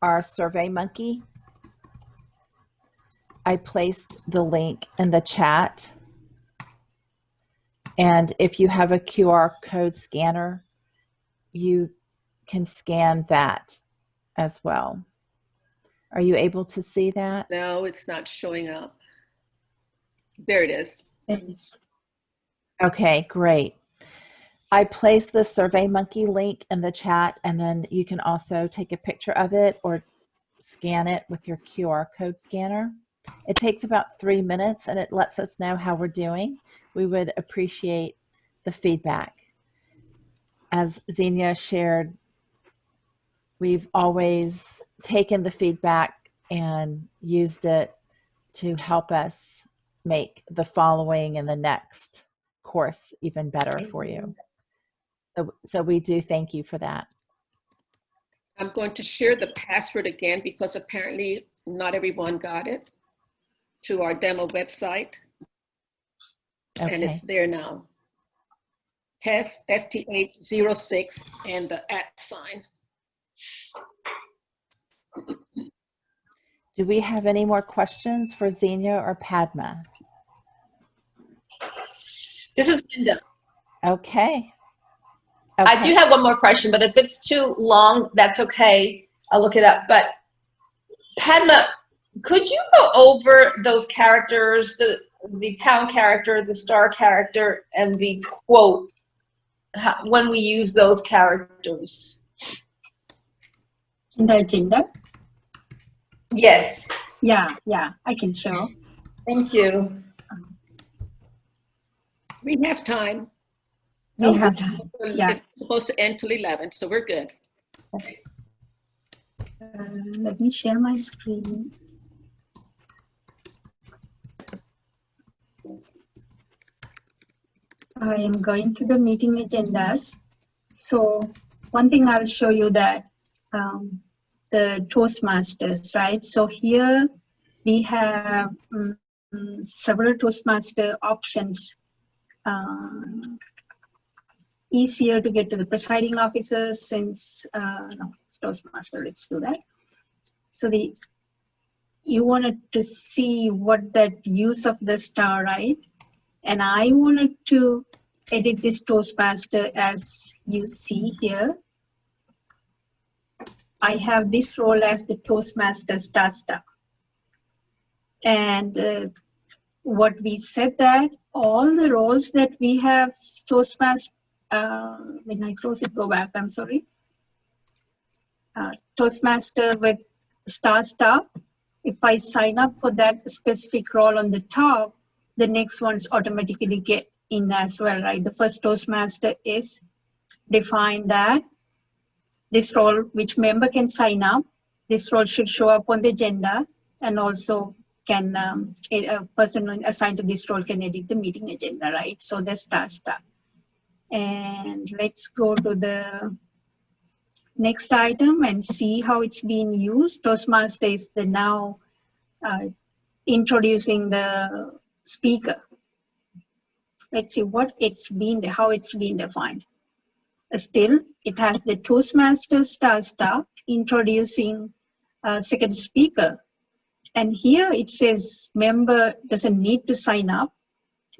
our SurveyMonkey. I placed the link in the chat. And if you have a QR code scanner, you can scan that as well. Are you able to see that? No, it's not showing up. There it is. Okay, great. I placed the SurveyMonkey link in the chat, and then you can also take a picture of it or scan it with your QR code scanner. It takes about 3 minutes, and it lets us know how we're doing. We would appreciate the feedback. As Zenia shared, we've always taken the feedback and used it to help us make the following and the next course even better for you. So we do thank you for that. I'm going to share the password again because apparently not everyone got it to our demo website. Okay. And it's there now. Test FTH06 and the @ sign. Do we have any more questions for Zenia or Padma? This is Linda. Okay. I do have one more question, but if it's too long, that's okay. I'll look it up. But Padma, could you go over those characters, the pound character, the star character, and the quote, when we use those characters? In the agenda? Yes. Yeah, I can show. Thank you. We have time. We have time. Yeah. It's supposed to end till 11, so we're good. Let me share my screen. I am going to the meeting agendas. So one thing I'll show you that the Toastmasters, right? So here we have several Toastmaster options. Easier to get to the presiding officer since no, Toastmaster, let's do that. So you wanted to see what that use of the star, right? And I wanted to edit this Toastmaster as you see here. I have this role as the Toastmaster star. And what we said that all the roles that we have Toastmaster, when I close it, go back, I'm sorry. Toastmaster with star. If I sign up for that specific role on the top, the next ones automatically get in as well, right? The first Toastmaster is defined that this role, which member can sign up, this role should show up on the agenda, and also can a person assigned to this role can edit the meeting agenda, right? So the star. And let's go to the next item and see how it's being used. Toastmaster is the now introducing the speaker. Let's see how it's been defined. Still, it has the Toastmaster star introducing second speaker. And here it says member doesn't need to sign up,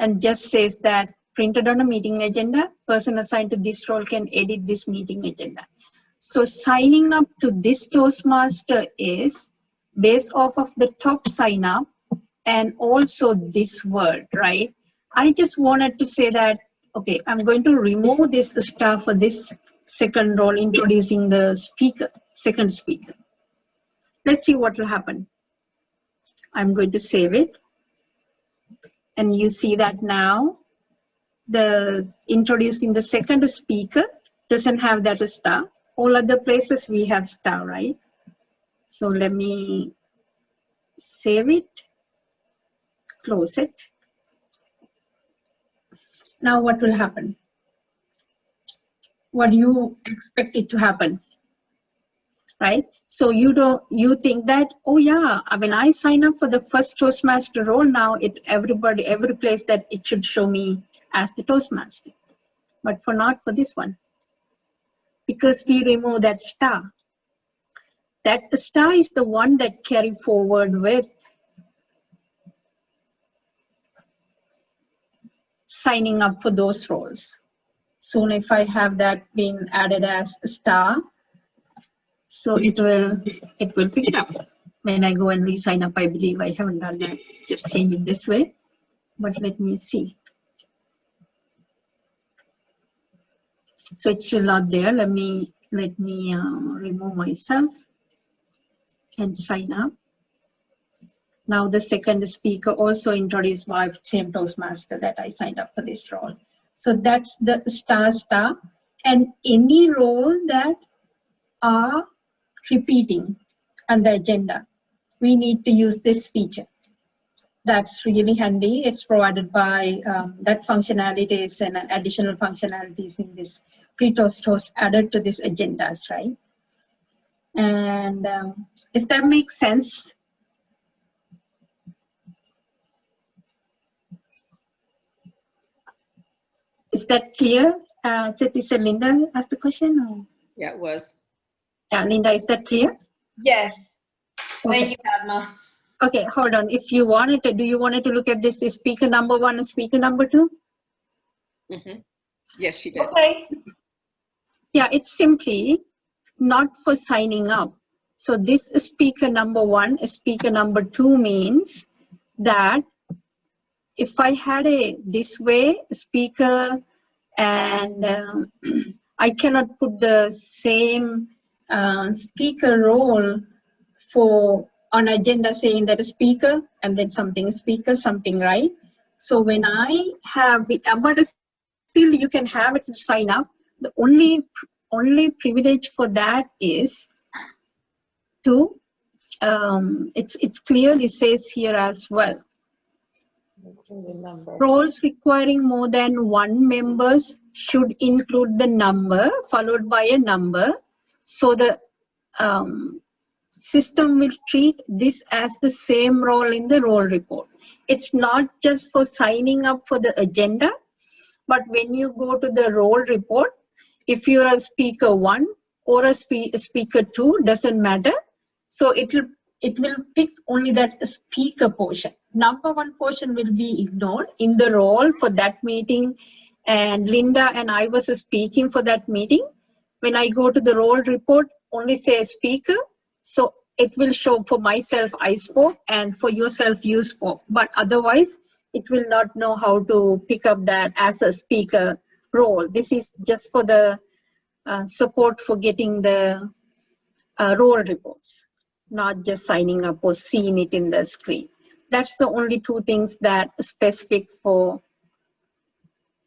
and just says that printed on a meeting agenda, person assigned to this role can edit this meeting agenda. So signing up to this Toastmaster is based off of the top sign up and also this word, right? I just wanted to say that, okay, I'm going to remove this star for this second role, introducing the speaker, second speaker. Let's see what will happen. I'm going to save it. And you see that now the introducing the second speaker doesn't have that star. All other places we have star, right? So let me save it, close it. Now what will happen? What do you expect it to happen? Right? So you think that, oh yeah, when I sign up for the first Toastmaster role, now every place that it should show me as the Toastmaster. But not for this one. Because we remove that star. That star is the one that carry forward with signing up for those roles. Soon if I have that being added as a star, so it will pick it up. When I go and re-sign up, I believe I haven't done that. Just change it this way. But let me see. So it's still not there. Let me remove myself and sign up. Now the second speaker also introduced by same Toastmaster that I signed up for this role. So that's the star, and any role that are repeating on the agenda, we need to use this feature. That's really handy. It's provided by that functionalities and additional functionalities in this pre-toast host added to this agendas, right? And does that make sense? Is that clear? Is Linda asked the question? Or? Yeah, it was. Yeah, Linda, is that clear? Yes. Okay. Thank you, Padma. Okay, hold on. If you wanted to, do you want to look at this as speaker number 1 and speaker number 2? Mm-hmm. Yes, she does. Okay. Yeah, it's simply not for signing up. So this speaker number 1, speaker number 2 means that if I had this way speaker and I cannot put the same speaker role for on agenda saying that a speaker and then something speaker, something, right? So when I have, but still you can have it to sign up. The only privilege for that is to, it's clearly says here as well. Roles requiring more than 1 members should include the number followed by a number. So the system will treat this as the same role in the role report. It's not just for signing up for the agenda, but when you go to the role report, if you're a speaker 1 or a speaker 2, doesn't matter. So it will pick only that speaker portion. Number 1 portion will be ignored in the role for that meeting. And Linda and I was speaking for that meeting. When I go to the role report, only say speaker. So it will show for myself, I spoke, and for yourself, you spoke. But otherwise, it will not know how to pick up that as a speaker role. This is just for the support for getting the role reports, not just signing up or seeing it in the screen. that's the only two things that are specific for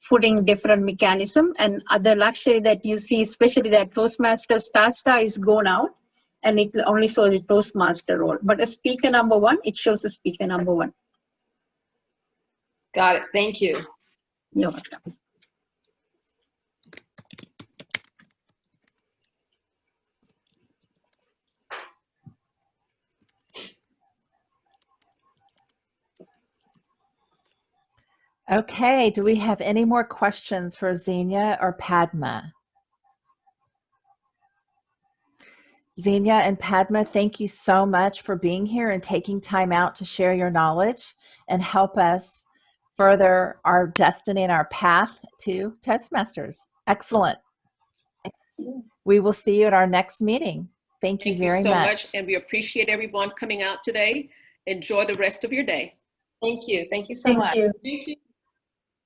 putting different mechanism. And other luxury that you see, especially that Toastmasters star is gone out, and it only shows the Toastmaster role. But a speaker number one, it shows the speaker number one. Got it. Thank you. You're welcome. Okay, do we have any more questions for Zenia or Padma? Zenia and Padma, thank you so much for being here and taking time out to share your knowledge and help us further our destiny and our path to Toastmasters. Excellent. We will see you at our next meeting. Thank you very so much. And we appreciate everyone coming out today. Enjoy the rest of your day. Thank you. Thank you so much. Thank you.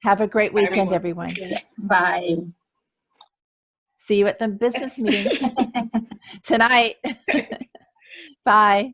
Have a great Bye, weekend, everyone. Bye. See you at the business meeting tonight. Bye.